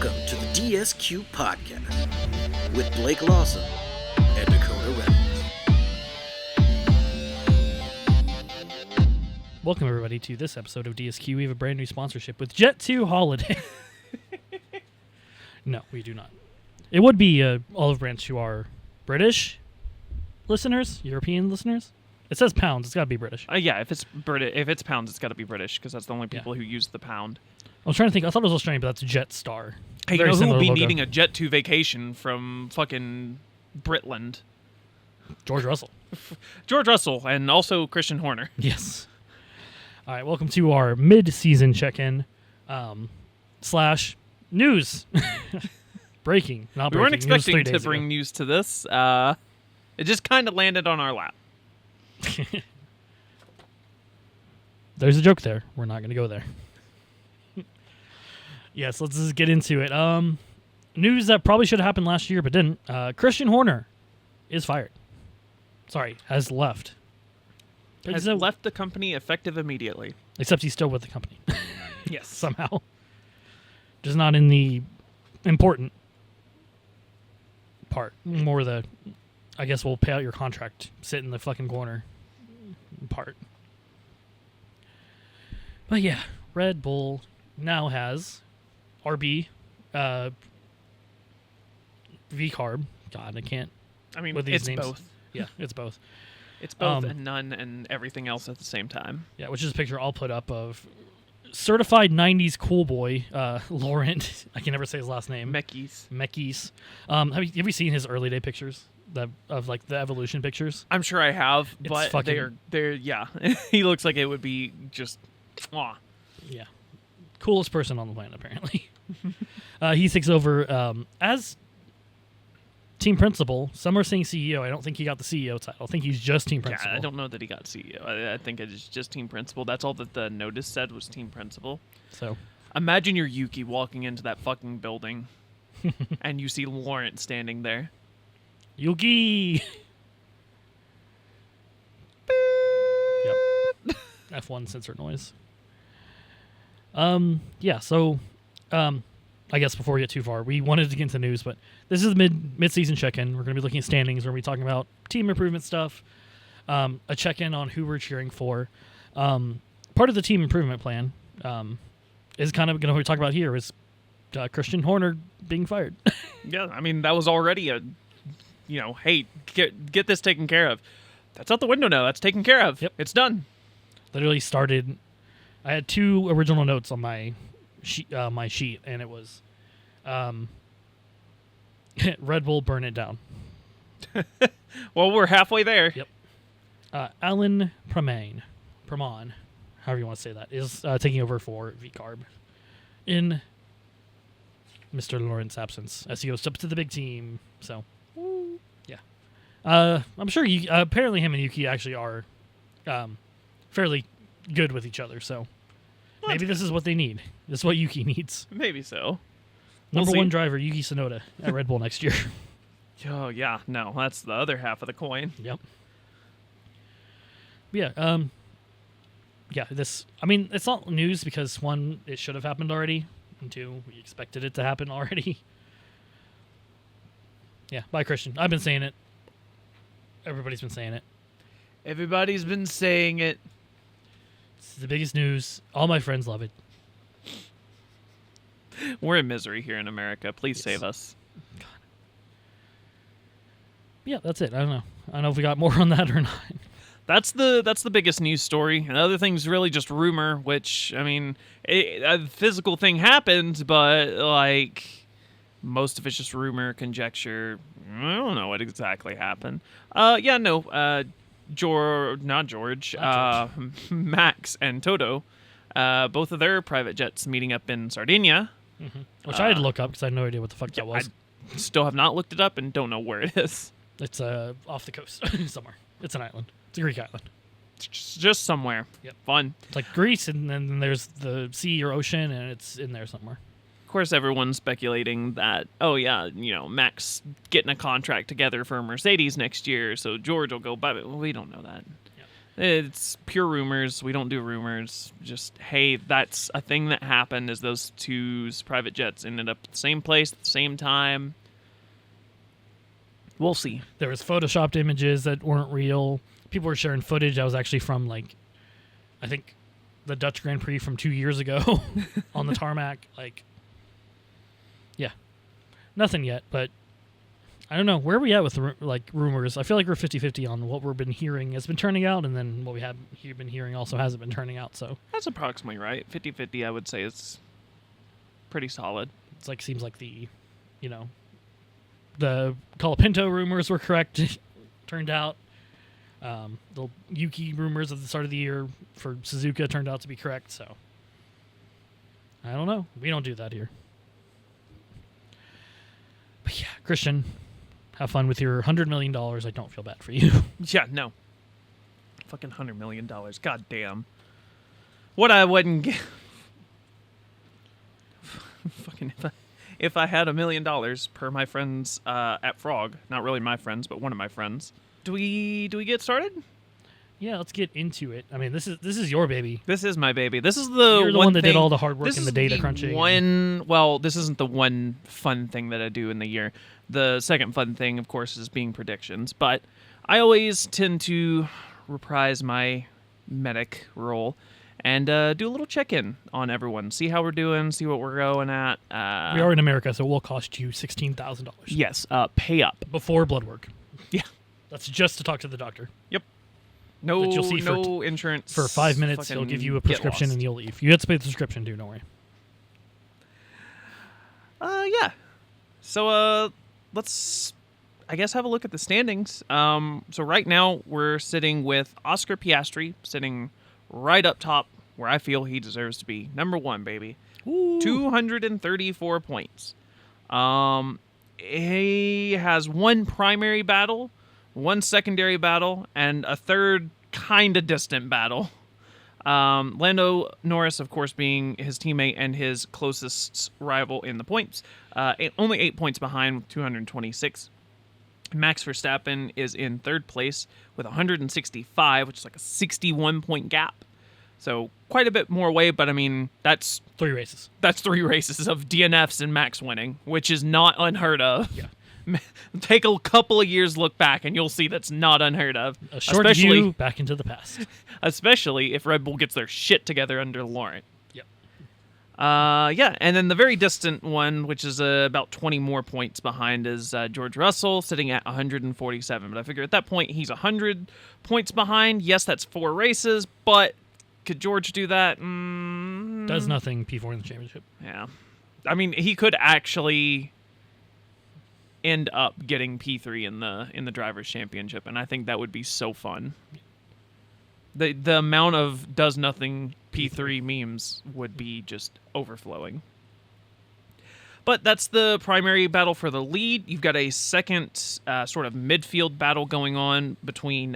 Welcome to the DSQ podcast with Blake Lawson and Dakota Reynolds. Welcome, everybody, to this episode of DSQ. We have a brand new sponsorship with Jet2 Holiday. No, we do not. It would be olive branch to our British listeners, European listeners. It says pounds. It's got to be British. Yeah, if it's pounds, it's got to be British because that's the only people who use the pound. I was trying to think. I thought it was Australian, but that's Jetstar. Hey, you Very know who similar will be logo. needing a Jet2 vacation from fucking Britland? George Russell. George Russell and also Christian Horner. Yes. All right, welcome to our mid-season check-in slash news. Breaking, not We breaking. weren't News expecting 3 to days bring ago. news to this. It just kind of landed on our lap. There's a joke there. We're not going to go there. Yes, let's just get into it. News that probably should have happened last year but didn't. Christian Horner is fired. Sorry, has left. Has left the company effective immediately. Except he's still with the company. Yes. Somehow. Just not in the important part. More the, I guess we'll pay out your contract, sit in the fucking corner part. But yeah, Red Bull now has RB, V-carb. God, I can't. I mean, with these it's names. both. Yeah, it's both. It's both and none and everything else at the same time. Yeah, which is a picture I'll put up of certified 90s cool boy, Laurent. I can never say his last name. Mekis. Have you seen his early day pictures? Of like the evolution pictures? I'm sure I have, It's but fucking- they're yeah. He looks like it would be just Yeah. Coolest person on the planet, apparently. He takes over as team principal. Some are saying CEO. I don't think he got the CEO title. I think he's just team principal. Yeah, I don't know that he got CEO. I think it's just team principal. That's all that the notice said was team principal. So Imagine you're Yuki walking into that fucking building and you see Laurent standing there. Yugi. Yep. F1 sensor noise. Yeah, so I guess before we get too far, we wanted to get into news, but this is the mid-season check-in. We're going to be looking at standings. We're going to be talking about team improvement stuff, a check-in on who we're cheering for. Part of the team improvement plan is kind of going to talk about here is Christian Horner being fired. Yeah, I mean, that was already a, hey, get this taken care of. That's out the window now. That's taken care of. Yep. It's done. Literally started. I had two original notes on my sheet, and it was Red Bull, burn it down. Well, we're halfway there. Yep. Alan Praman, however you want to say that, is taking over for V-carb in Mr. Laurent's absence as he goes up to the big team. So, yeah. I'm sure apparently him and Yuki actually are fairly good with each other, so maybe this is what they need. This is what Yuki needs. Maybe so. Number We'll one see. driver, Yuki Tsunoda, at Red Bull next year. Oh, yeah. No, that's the other half of the coin. Yep. Yeah, yeah, it's not news because, one, it should have happened already, and two, we expected it to happen already. Yeah, bye, Christian. I've been saying it. Everybody's been saying it. Everybody's been saying it. It's the biggest news. All my friends love it. We're in misery here in America. Please Yes. save us. Yeah, that's it. I don't know. I don't know if we got more on that or not. That's the biggest news story. Another thing's really just rumor, which, I mean, a physical thing happened, but, like, most of it's just rumor, conjecture. I don't know what exactly happened. Not George. Max and Toto, both of their private jets meeting up in Sardinia. Which I had to look up because I had no idea what the fuck that was. I still have not looked it up and don't know where it is. It's off the coast somewhere. It's an island. It's a Greek island. It's just somewhere. Yep. Fun. It's like Greece, and then there's the sea or ocean, and it's in there somewhere. Of course, everyone's speculating that, Max getting a contract together for Mercedes next year, so George will go by. Well, we don't know that. It's pure rumors. We don't do rumors. Just, hey, that's a thing that happened is those two's private jets ended up at the same place at the same time. We'll see. There was photoshopped images that weren't real. People were sharing footage that was actually from, like, I think the Dutch Grand Prix from 2 years ago on the tarmac. Like, yeah. Nothing yet, but I don't know. Where are we at with, rumors? I feel like we're 50-50 on what we've been hearing has been turning out, and then what we have been hearing also hasn't been turning out, so. That's approximately right. 50-50, I would say, is pretty solid. It's like, seems like the Colapinto rumors were correct, turned out. The Yuki rumors at the start of the year for Suzuka turned out to be correct, so. I don't know. We don't do that here. But yeah, Christian, have fun with your $100 million. I don't feel bad for you. Yeah, no. Fucking $100 million. God damn. What I wouldn't get. Fucking if I had $1 million per my friends at Frog, not really my friends, but one of my friends. Do we get started? Yeah, let's get into it. I mean, this is your baby. This is my baby. This is You're the one that thing, did all the hard work and the data crunching. Well, this isn't the one fun thing that I do in the year. The second fun thing, of course, is being predictions. But I always tend to reprise my medic role and do a little check-in on everyone. See how we're doing, see what we're going at. We are in America, so it will cost you $16,000. Yes, pay up. Before blood work. Yeah. That's just to talk to the doctor. Yep. No, That you'll see no insurance. For 5 minutes, he'll give you a prescription and you'll leave. You have to pay the prescription, dude. Don't worry. Yeah. So, let's, I guess, have a look at the standings. So right now, we're sitting with Oscar Piastri, sitting right up top where I feel he deserves to be. Number one, baby. Ooh. 234 points. He has one primary battle, one secondary battle, and a third kind of distant battle. Lando Norris, of course, being his teammate and his closest rival in the points. Only 8 points behind with 226. Max Verstappen is in third place with 165, which is like a 61-point gap. So quite a bit more away, but I mean, that's 3 races. That's 3 races of DNFs and Max winning, which is not unheard of. Yeah. Take a couple of years, look back, and you'll see that's not unheard of. A short view back into the past. Especially if Red Bull gets their shit together under Laurent. Yep. Yeah, and then the very distant one, which is about 20 more points behind, is George Russell, sitting at 147. But I figure at that point, he's 100 points behind. Yes, that's 4 races, but could George do that? Does nothing, P4 in the championship. Yeah. I mean, he could actually end up getting P3 in the Drivers' Championship, and I think that would be so fun. The amount of does nothing P3 memes would be just overflowing. But that's the primary battle for the lead. You've got a second sort of midfield battle going on between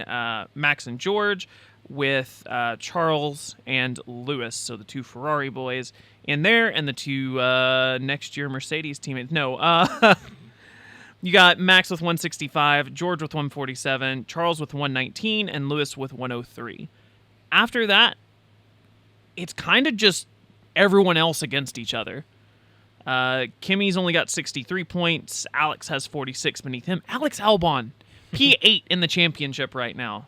Max and George, with Charles and Lewis, so the 2 Ferrari boys in there, and the 2 next year Mercedes teammates. No, you got Max with 165, George with 147, Charles with 119, and Lewis with 103. After that, it's kind of just everyone else against each other. Kimmy's only got 63 points. Alex has 46 beneath him. Alex Albon, P8 in the championship right now.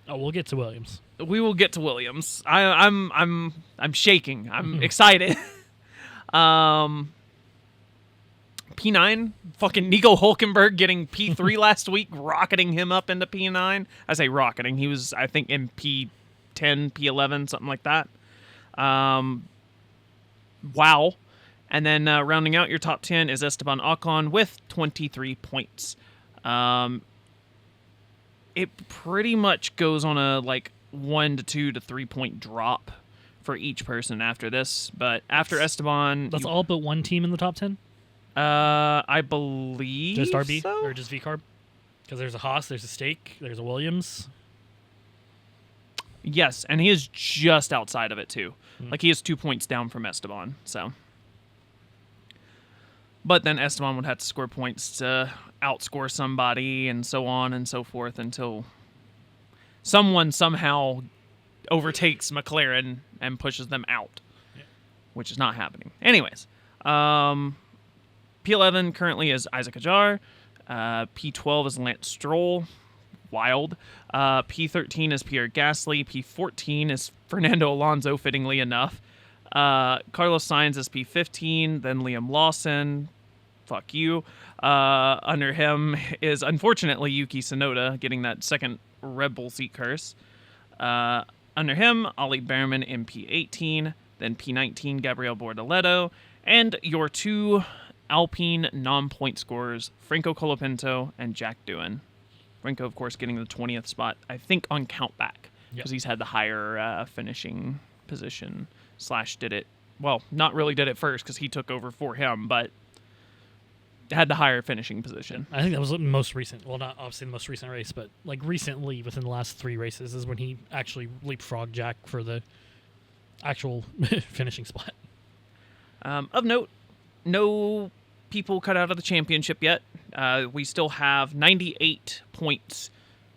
Oh, we'll get to Williams. We will get to Williams. I'm shaking. I'm excited. P9, fucking Nico Hulkenberg getting P3 last week, rocketing him up into P9. I say rocketing. He was, I think, in P10, P11, something like that. Wow. And then rounding out your top 10 is Esteban Ocon with 23 points. It pretty much goes on a 1 to 2 to 3 point drop for each person after this. But after Esteban, That's all but one team in the top 10? I believe just RB so? or just VCarb? Because there's a Haas, there's a Stake, there's a Williams. Yes, and he is just outside of it too. He is 2 points down from Esteban. So, but then Esteban would have to score points to outscore somebody, and so on and so forth until someone somehow overtakes McLaren and pushes them out, which is not happening. Anyways, P11 currently is Isaac Ajar. P12 is Lance Stroll. Wild. P13 is Pierre Gasly. P14 is Fernando Alonso, fittingly enough. Carlos Sainz is P15, then Liam Lawson. Fuck you. Under him is, unfortunately, Yuki Tsunoda, getting that second Red Bull seat curse. Under him, Ollie Behrman in P18, then P19, Gabriel Bortoleto, and your two Alpine non-point scorers, Franco Colapinto and Jack Doohan. Franco, of course, getting the 20th spot, I think, on countback, because he's had the higher finishing position, did it, well, not really did it first, because he took over for him, but had the higher finishing position. I think that was the most recent, well, not obviously the most recent race, but like recently, within the last 3 races, is when he actually leapfrogged Jack for the actual finishing spot. Of note, no people cut out of the championship yet. We still have 98 points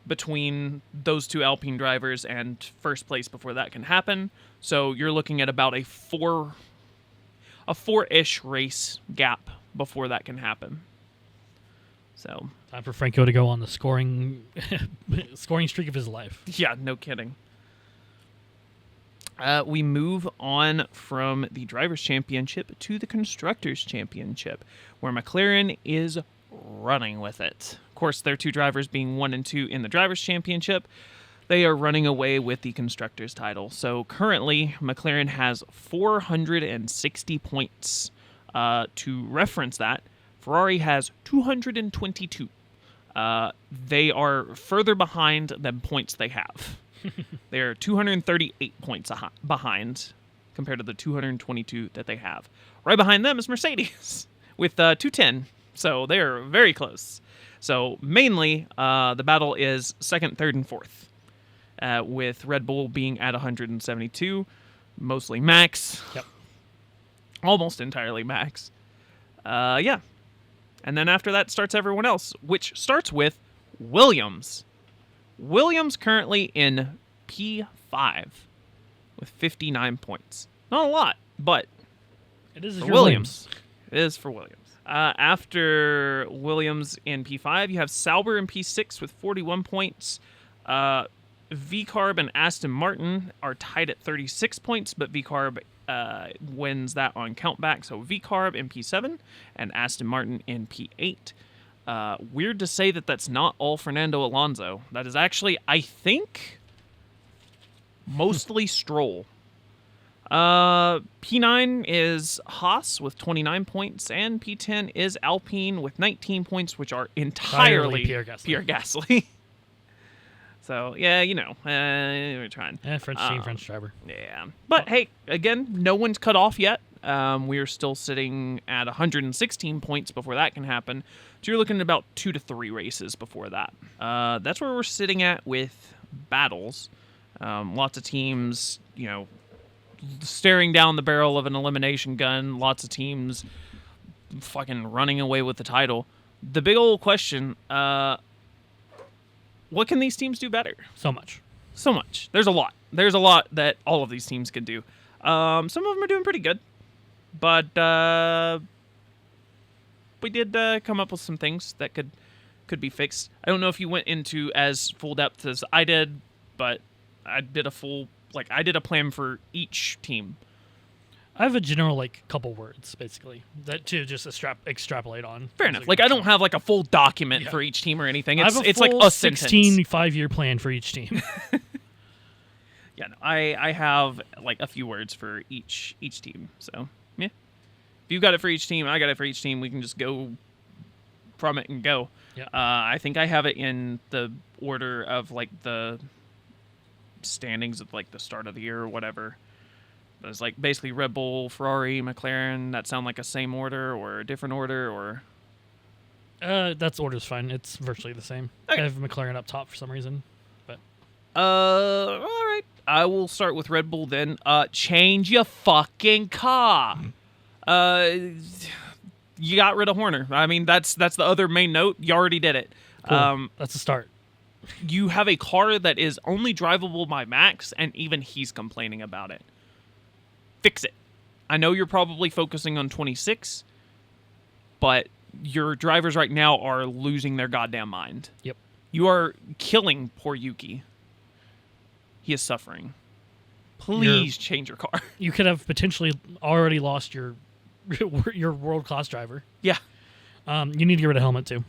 between those two Alpine drivers and first place before that can happen. So you're looking at about a 4-ish race gap before that can happen. So time for Franco to go on the scoring streak of his life. Yeah, no kidding. We move on from the Drivers' Championship to the Constructors' Championship, where McLaren is running with it. Of course, their two drivers being 1 and 2 in the Drivers' Championship, they are running away with the Constructors' title. So currently, McLaren has 460 points. To reference that, Ferrari has 222. They are further behind than points they have. They're 238 points behind compared to the 222 that they have. Right behind them is Mercedes with 210. So they're very close. So mainly, the battle is second, third, and fourth, with Red Bull being at 172, mostly max. Yep. Almost entirely max. Yeah. And then after that starts everyone else, which starts with Williams. Williams currently in P5 with 59 points. Not a lot, but it is for Williams. It is for Williams. After Williams in P5, you have Sauber in P6 with 41 points. VCarb and Aston Martin are tied at 36 points, but VCarb wins that on countback. So VCarb in P7 and Aston Martin in P8. Weird to say that that's not all Fernando Alonso. That is actually, I think, mostly Stroll. P9 is Haas with 29 points, and P10 is Alpine with 19 points, which are entirely Pierre Gasly. So, yeah, you know, we're trying. French team, French driver. Yeah. But, hey, again, no one's cut off yet. We are still sitting at 116 points before that can happen. So you're looking at about 2 to 3 races before that. That's where we're sitting at with battles. Lots of teams, you know, staring down the barrel of an elimination gun. Lots of teams fucking running away with the title. The big old question, what can these teams do better? So much. There's a lot. There's a lot that all of these teams can do. Some of them are doing pretty good. But we did come up with some things that could be fixed. I don't know if you went into as full depth as I did, but I did a plan for each team. I have a general couple words basically that to just extrapolate on. Fair enough. I don't have a full document for each team or anything. It's I have a like full a sentence. 16 5-year plan for each team. Yeah, no, I have a few words for each team. So yeah, if you got it for each team, I got it for each team. We can just go from it and go. Yeah. I think I have it in the order of the standings of the start of the year or whatever. But it's basically Red Bull, Ferrari, McLaren. That sound like a same order or a different order or? That's order's fine. It's virtually the same. Okay. I have McLaren up top for some reason. But all right. I will start with Red Bull then. Change your fucking car. You got rid of Horner. I mean, that's the other main note. You already did it. cool. That's a start. You have a car that is only drivable by Max, and even he's complaining about it. Fix it. I know you're probably focusing on 26, but your drivers right now are losing their goddamn mind. Yep. You are killing poor Yuki. He is suffering. Please change your car. You could have potentially already lost your world-class driver. Yeah. You need to get rid of helmet too.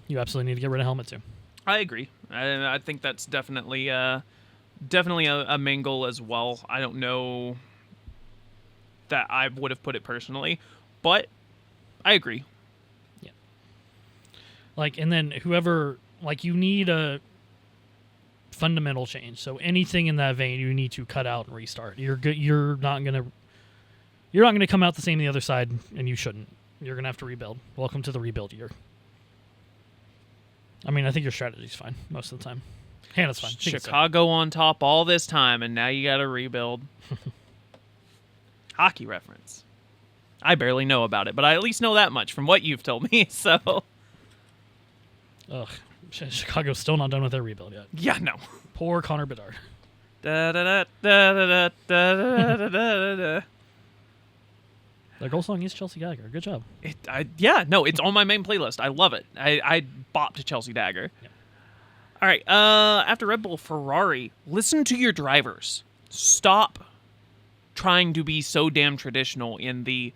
You absolutely need to get rid of helmet too. I agree. I think that's definitely a main goal as well. I don't know that I would have put it personally, but I agree. Yeah. And then whoever, you need a fundamental change. So anything in that vein, you need to cut out and restart. You're not gonna come out the same the other side, and you shouldn't. You're gonna have to rebuild. Welcome to the rebuild year. I mean, I think your strategy's fine most of the time. Hannah's fine. Chicago on top all this time, and now you got to rebuild. Hockey reference. I barely know about it, but I at least know that much from what you've told me. So, ugh, Chicago's still not done with their rebuild yet. Yeah, no. Poor Connor Bedard. Da da da da da da da da da. Their goal song is Chelsea Dagger. Good job. It's on my main playlist. I love it. I bopped to Chelsea Dagger. Yeah. All right. After Red Bull, Ferrari, listen to your drivers. Stop trying to be so damn traditional in the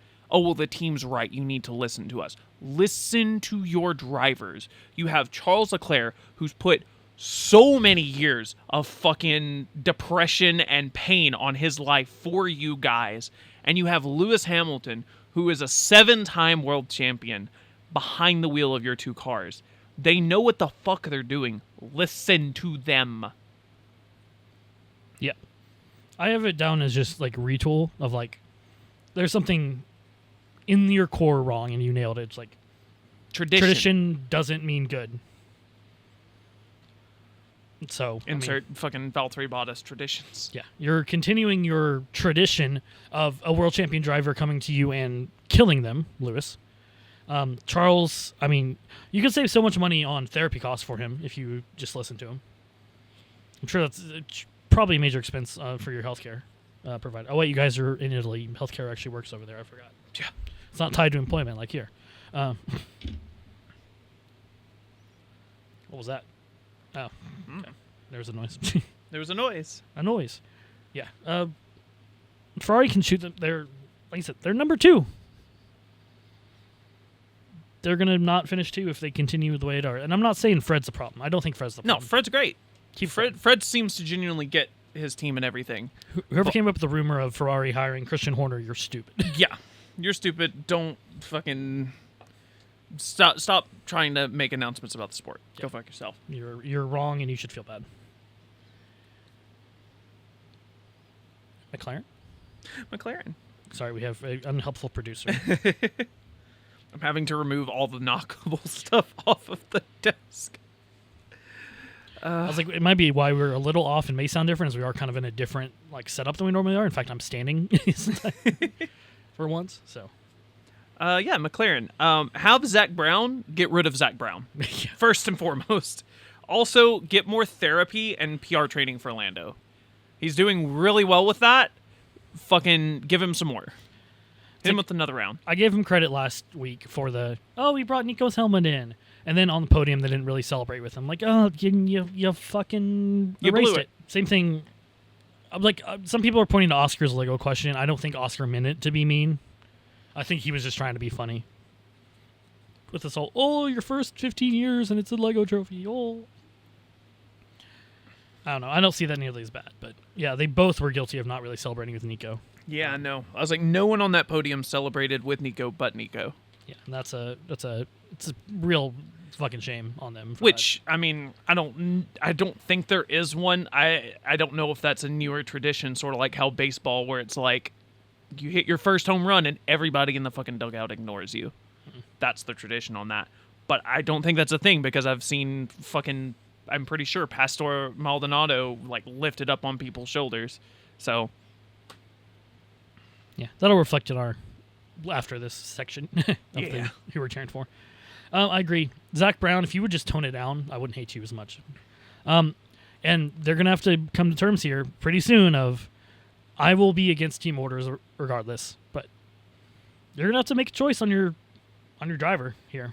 team's right, you need to listen to us. Listen to your drivers. You have Charles Leclerc, who's put so many years of fucking depression and pain on his life for you guys. And you have Lewis Hamilton, who is a 7-time world champion, behind the wheel of your two cars. They know what the fuck they're doing. Listen to them. Yeah. I have it down as just retool of there's something in your core wrong and you nailed it. It's tradition doesn't mean good. So insert fucking Valtteri Bottas traditions. Yeah, you're continuing your tradition of a world champion driver coming to you and killing them, Lewis. Charles, you could save so much money on therapy costs for him if you just listen to him. I'm sure that's probably a major expense for your healthcare provider. Oh wait, you guys are in Italy. Healthcare actually works over there. I forgot. Yeah, it's not tied to employment like here. What was that? Oh, okay. There was a noise. There was a noise. A noise. Yeah. Ferrari can shoot them. They're, like I said, they're number 2. They're going to not finish 2 if they continue the way they are. And I'm not saying Fred's the problem. I don't think Fred's the problem. No, Fred's great. Fred seems to genuinely get his team and everything. Whoever came up with the rumor of Ferrari hiring Christian Horner, you're stupid. Yeah. You're stupid. Don't fucking... Stop trying to make announcements about the sport. Yeah. Go fuck yourself. You're wrong, and you should feel bad. McLaren. Sorry, we have an unhelpful producer. I'm having to remove all the knockable stuff off of the desk. I was it might be why we're a little off and may sound different, as we are kind of in a different setup than we normally are. In fact, I'm standing for once, so... Yeah, McLaren. Have Zach Brown get rid of Zach Brown, first and foremost. Also, get more therapy and PR training for Lando. He's doing really well with that. Fucking give him some more. Hit him with another round. I gave him credit last week for we brought Nico's helmet in. And then on the podium, they didn't really celebrate with him. You fucking erased it. Same thing. Some people are pointing to Oscar's Lego question. I don't think Oscar meant it to be mean. I think he was just trying to be funny. With this whole, your first 15 years and it's a Lego trophy. Oh. I don't know. I don't see that nearly as bad. But yeah, they both were guilty of not really celebrating with Nico. Yeah, no. I was no one on that podium celebrated with Nico but Nico. Yeah, and it's a real fucking shame on them. Which, that. I don't think there is one. I don't know if that's a newer tradition, sort of like how baseball, where it's you hit your first home run and everybody in the fucking dugout ignores you. Mm-hmm. That's the tradition on that. But I don't think that's a thing because I've seen I'm pretty sure Pastor Maldonado lifted up on people's shoulders. So yeah, that'll reflect in our after this section of who we're cheering for. I agree. Zach Brown, if you would just tone it down, I wouldn't hate you as much. And they're going to have to come to terms here pretty soon of, I will be against team orders regardless, but you're going to have to make a choice on your driver here.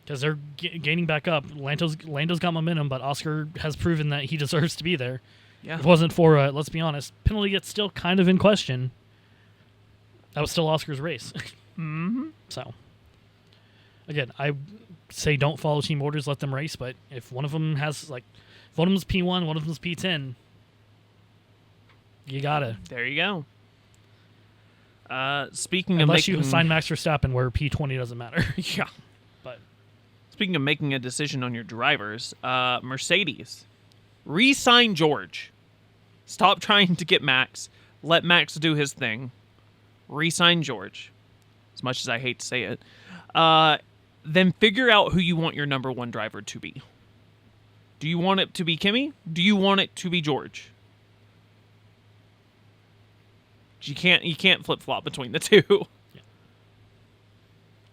Because they're gaining back up. Lando's got momentum, but Oscar has proven that he deserves to be there. Yeah. If it wasn't for, let's be honest, penalty gets still kind of in question. That was still Oscar's race. Mm-hmm. So, again, I say don't follow team orders, let them race. But if one of them has, like, if one of them's P1, one of them's P10, you gotta. There you go. Speaking Unless of making... you sign Max Verstappen where P20 doesn't matter. Yeah. But Speaking of making a decision on your drivers, Mercedes, re-sign George. Stop trying to get Max. Let Max do his thing. Re-sign George. As much as I hate to say it. Then figure out who you want your number one driver to be. Do you want it to be Kimi? Do you want it to be George? You can't flip-flop between the two. yeah.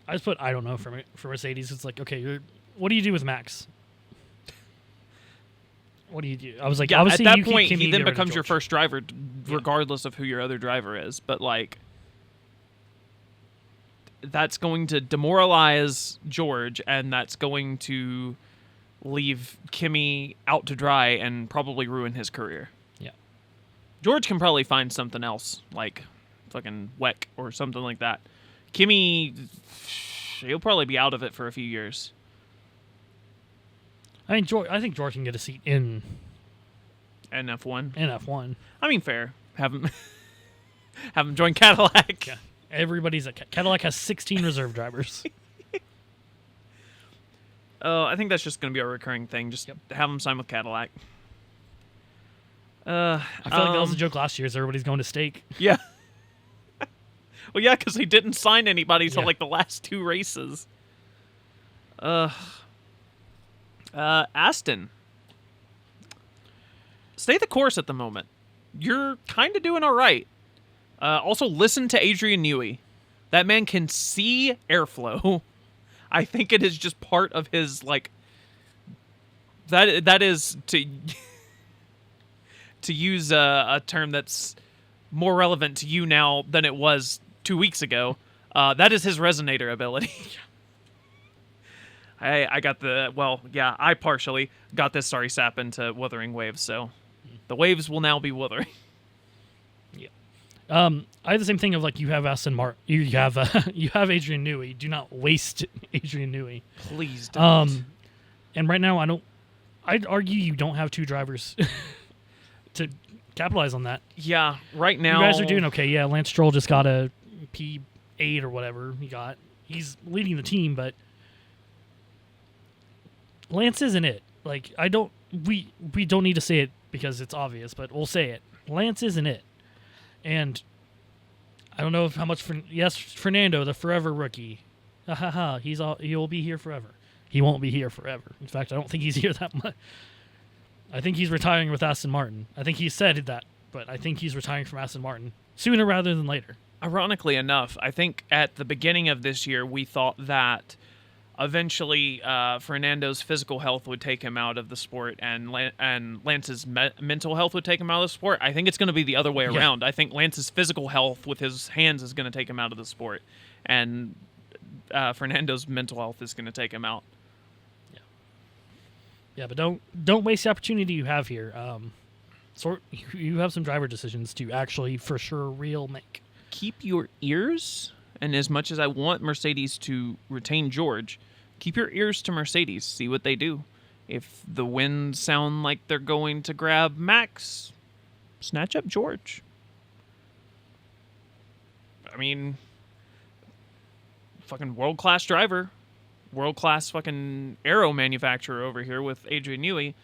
I just put I don't know for Mercedes. It's like, okay, what do you do with Max? What do you do? I was like, Yeah, obviously at that you keep point, Kimi, he then get rid of becomes your George. first driver, regardless of who your other driver is. But, like, that's going to demoralize George, and that's going to leave Kimi out to dry and probably ruin his career. Yeah. George can probably find something else, like fucking WEC or something like that. Kimi, he'll probably be out of it for a few years. I think George can get a seat in F1. F1. I mean, fair. Have him join Cadillac. Yeah. Everybody's at Cadillac has 16 reserve drivers. I think that's just going to be a recurring thing. Just have him sign with Cadillac. I feel like that was a joke last year. Is everybody's going to stake? Yeah. Well, yeah, because he didn't sign anybody till Yeah. like the last two races. Aston. Stay the course at the moment. You're kind of doing all right. Also, listen to Adrian Newey. That man can see airflow. I think it is just part of his, like... That is, to use a term that's more relevant to you now than it was 2 weeks ago, that is his resonator ability. I partially got this sorry sap into Wuthering Waves, so the waves will now be wuthering. Yeah. I have the same thing of like you have Aston Martin, you have Adrian Newey. Do not waste Adrian Newey. Please don't. And right now I'd argue you don't have two drivers to capitalize on that. Yeah, right now You guys are doing okay. Yeah, Lance Stroll just got a P8 or whatever he got. He's leading the team, but Lance isn't it. Like we don't need to say it because it's obvious, but we'll say it. Lance isn't it. And I don't know how much Fernando, the forever rookie. He will be here forever. He won't be here forever. In fact, I don't think he's here that much. I think he's retiring with Aston Martin. I think he said that, but I think he's retiring from Aston Martin sooner rather than later. Ironically enough, I think at the beginning of this year, we thought that eventually Fernando's physical health would take him out of the sport and Lance's mental health would take him out of the sport. I think it's going to be the other way around. I think Lance's physical health with his hands is going to take him out of the sport, and Fernando's mental health is going to take him out. Yeah, but don't waste the opportunity you have here. You have some driver decisions to actually, for sure, make. Keep your ears, and as much as I want Mercedes to retain George, keep your ears to Mercedes. See what they do. If the winds sound like they're going to grab Max, snatch up George. I mean, fucking world-class driver. World-class fucking aero manufacturer over here with Adrian Newey.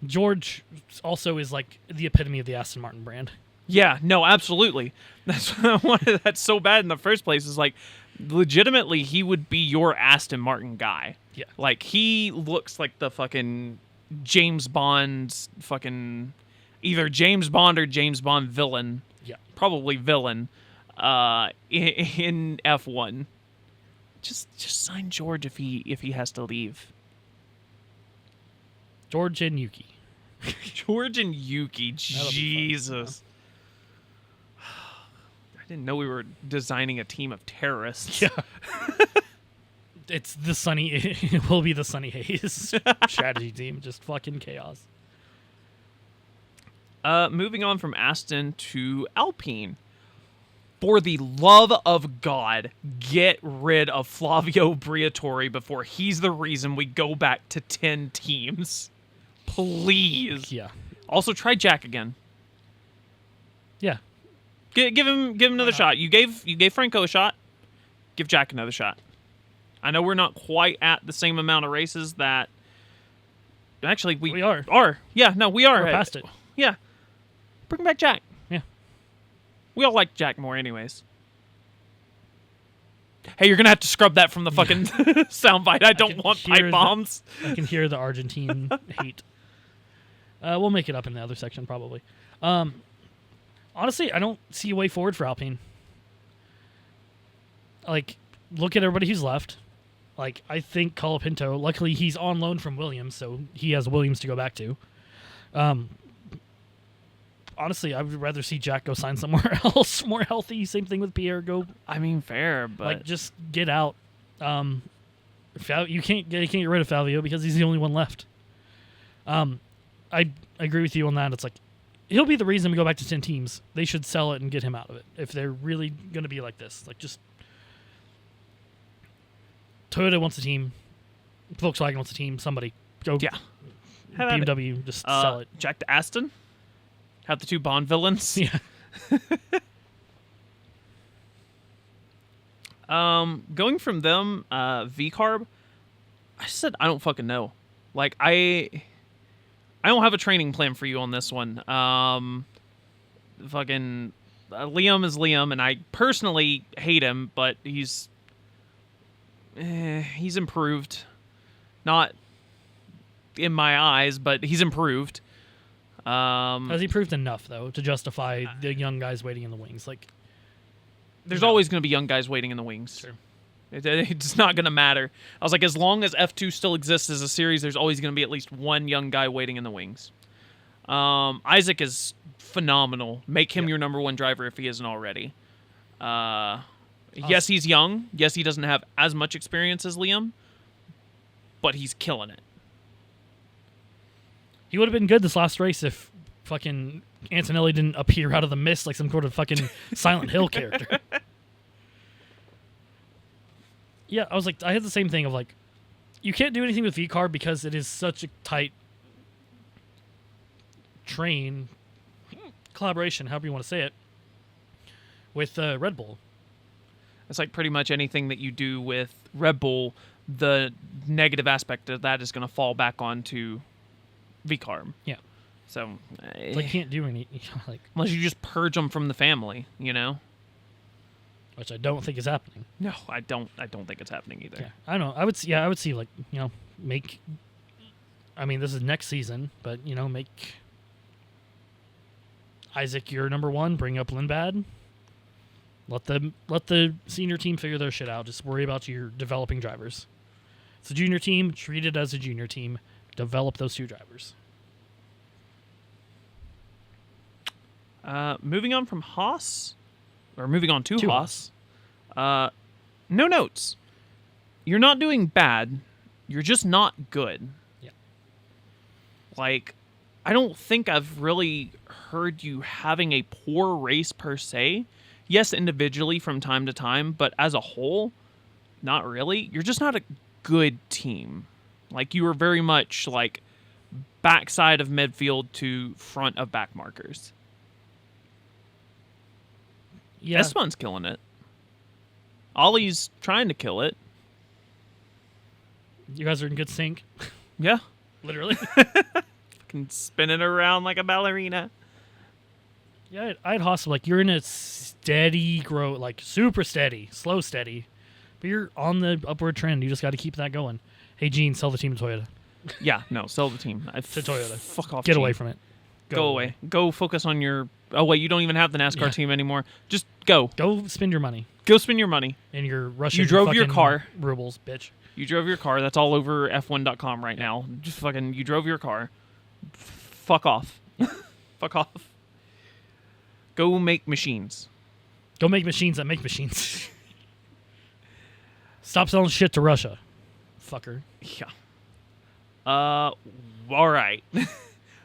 George also is like the epitome of the Aston Martin brand. Yeah, no, absolutely. That's that's so bad in the first place. Is like, legitimately, he would be your Aston Martin guy. Yeah, like he looks like the fucking James Bond, fucking either James Bond or James Bond villain. Yeah, probably villain. In F1. Just sign George if he has to leave. George and Yuki. George and Yuki. That'll be Jesus. I didn't know we were designing a team of terrorists. Yeah. It's the Sunny. It will be the Sunny Haze strategy team. Just fucking chaos. Moving on from Aston to Alpine. For the love of God, get rid of Flavio Briatore before he's the reason we go back to 10 teams. Please. Yeah. Also, try Jack again. Yeah. Give him another shot. You gave Franco a shot. Give Jack another shot. I know we're not quite at the same amount of races that. Actually, we are. Yeah, no, we are. We're past it. Yeah. Bring back Jack. Yeah. We all like Jack more, anyways. Hey, you're gonna have to scrub that from the fucking soundbite. I don't want pipe bombs. I can hear the Argentine hate. We'll make it up in the other section, probably. Honestly, I don't see a way forward for Alpine. Like, look at everybody who's left. Like, I think Colapinto, luckily he's on loan from Williams, so he has Williams to go back to. Honestly, I would rather see Jack go sign somewhere else, more healthy. Same thing with Pierre. Go. I mean, fair, but like, just get out. You can't get rid of Fabio because he's the only one left. I agree with you on that. It's like he'll be the reason we go back to 10 teams. They should sell it and get him out of it if they're really going to be like this. Like, just Toyota wants a team, Volkswagen wants a team. Somebody go. Yeah. BMW, just sell it. Jack to Aston. Have the two Bond villains. Yeah. Going from them, V-Carb, I said I don't fucking know. Like, I don't have a training plan for you on this one. Fucking Liam is Liam, and I personally hate him, but he's improved. Not in my eyes, but he's improved. Has he proved enough, though, to justify the young guys waiting in the wings? Like, there's always going to be young guys waiting in the wings. Sure. It's not going to matter. I was like, as long as F2 still exists as a series, there's always going to be at least one young guy waiting in the wings. Isaac is phenomenal. Make him your number one driver if he isn't already. Yes, he's young. Yes, he doesn't have as much experience as Liam, but he's killing it. He would have been good this last race if fucking Antonelli didn't appear out of the mist like some sort of fucking Silent Hill character. Yeah, I was like, I had the same thing of like, you can't do anything with V-Carb because it is such a tight collaboration, however you want to say it, with Red Bull. It's like pretty much anything that you do with Red Bull, the negative aspect of that is going to fall back onto V-Carb. Yeah. So they can't do any like unless you just purge them from the family, you know. Which I don't think is happening. No, I don't think it's happening either. Yeah, I don't know. I would see like, you know, make. I mean, this is next season, but you know, make Isaac your number one. Bring up Lindbad. Let the senior team figure their shit out. Just worry about your developing drivers. It's a junior team. Treat it as a junior team. Develop those two drivers. Moving on from Haas, or moving on to Haas. No notes. You're not doing bad. You're just not good. Yeah. Like, I don't think I've really heard you having a poor race per se. Yes, individually from time to time, but as a whole, not really. You're just not a good team. Like, you were very much like backside of midfield to front of back markers. Yeah. Esteban's killing it. Ollie's trying to kill it. You guys are in good sync. Yeah. Literally. Can spin it around like a ballerina. Yeah, I'd hustle. Like, you're in a steady growth, like super steady, slow steady. But you're on the upward trend. You just got to keep that going. Hey, Gene, sell the team to Toyota. Yeah, no, sell the team. To Toyota. Fuck off. Get Gene. away from it. Go away. Go focus on your... Oh, wait, you don't even have the NASCAR Yeah. team anymore. Just go. Go spend your money. Go spend your money. And your Russian You drove your fucking car. rubles, bitch. You drove your car. That's all over F1.com right now. Just fucking, you drove your car. Fuck off. Fuck off. Go make machines. Go make machines that make machines. Stop selling shit to Russia, fucker. Yeah. All right.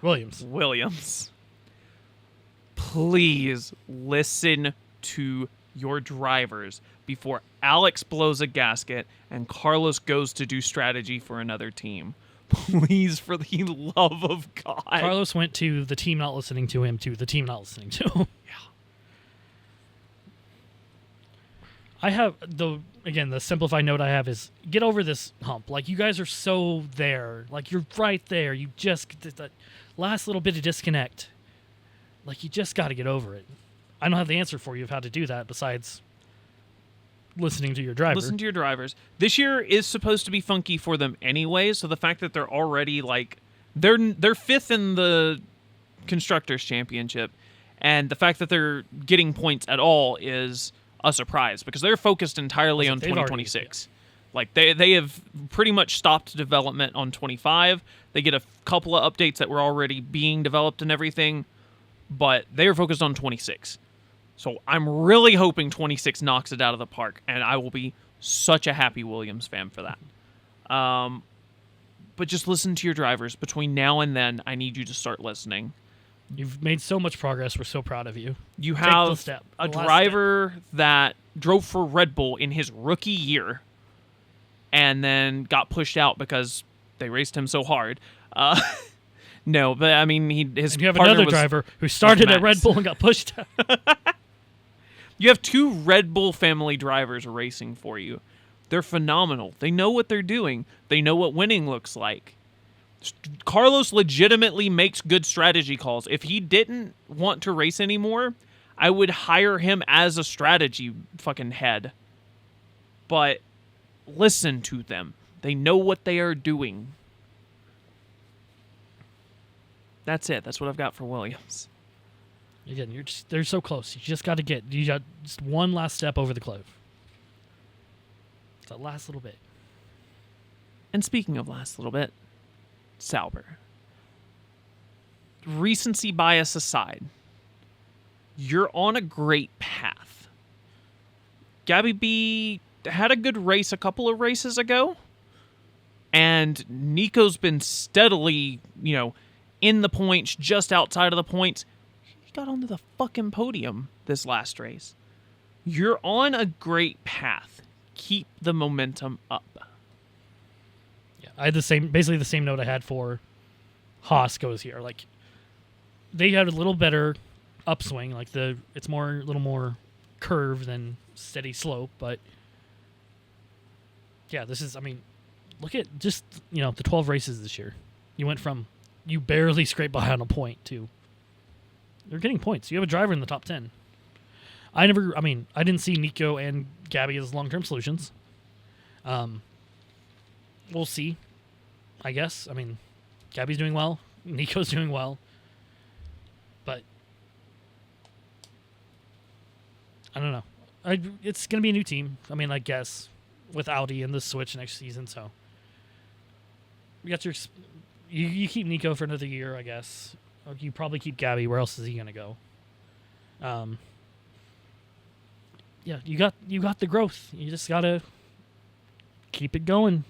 Williams. Please listen to your drivers before Alex blows a gasket and Carlos goes to do strategy for another team. Please, for the love of God. Carlos went to the team not listening to him to the team not listening to him. Yeah. I have the simplified note I have is get over this hump. Like, you guys are so there. Like, you're right there. You just that last little bit of disconnect. Like, you just got to get over it. I don't have the answer for you of how to do that besides listening to your driver. Listen to your drivers. This year is supposed to be funky for them anyway, so the fact that they're already like they're fifth in the Constructors' Championship, and the fact that they're getting points at all is a surprise because they're focused entirely on 2026. Like they have pretty much stopped development on 25. They get a couple of updates that were already being developed and everything, but they are focused on 26. So I'm really hoping 26 knocks it out of the park, and I will be such a happy Williams fan for that. But just listen to your drivers. Between now and then, I need you to start listening. You've made so much progress. We're so proud of you. You Take have the step. a The last driver that drove for Red Bull in his rookie year and then got pushed out because they raced him so hard. No, but I mean, his And you have partner another was- driver who started at Max. Red Bull and got pushed out. You have two Red Bull family drivers racing for you. They're phenomenal. They know what they're doing. They know what winning looks like. Carlos legitimately makes good strategy calls. If he didn't want to race anymore, I would hire him as a strategy fucking head. But listen to them. They know what they are doing. That's it. That's what I've got for Williams. Again, they're so close. You got just one last step over the cliff. It's that last little bit. And speaking of last little bit, Sauber. Recency bias aside, you're on a great path. Gabby B had a good race a couple of races ago, and Nico's been steadily, in the points, just outside of the points. He got onto the fucking podium this last race. You're on a great path. Keep the momentum up. Yeah, I had basically the same note I had for Haas goes here. Like, they had a little better upswing. Like it's a little more curve than steady slope. But yeah, look at just the 12 races this year. You went from you barely scraped by on a point to they're getting points. You have a driver in the top 10. I didn't see Nico and Gabby as long-term solutions. We'll see, I guess. I mean, Gabby's doing well. Nico's doing well. But I don't know. It's going to be a new team. I mean, I guess, with Audi and the Switch next season. So you got you keep Nico for another year, I guess. Or you probably keep Gabby. Where else is he going to go? Yeah, you got the growth. You just gotta keep it going.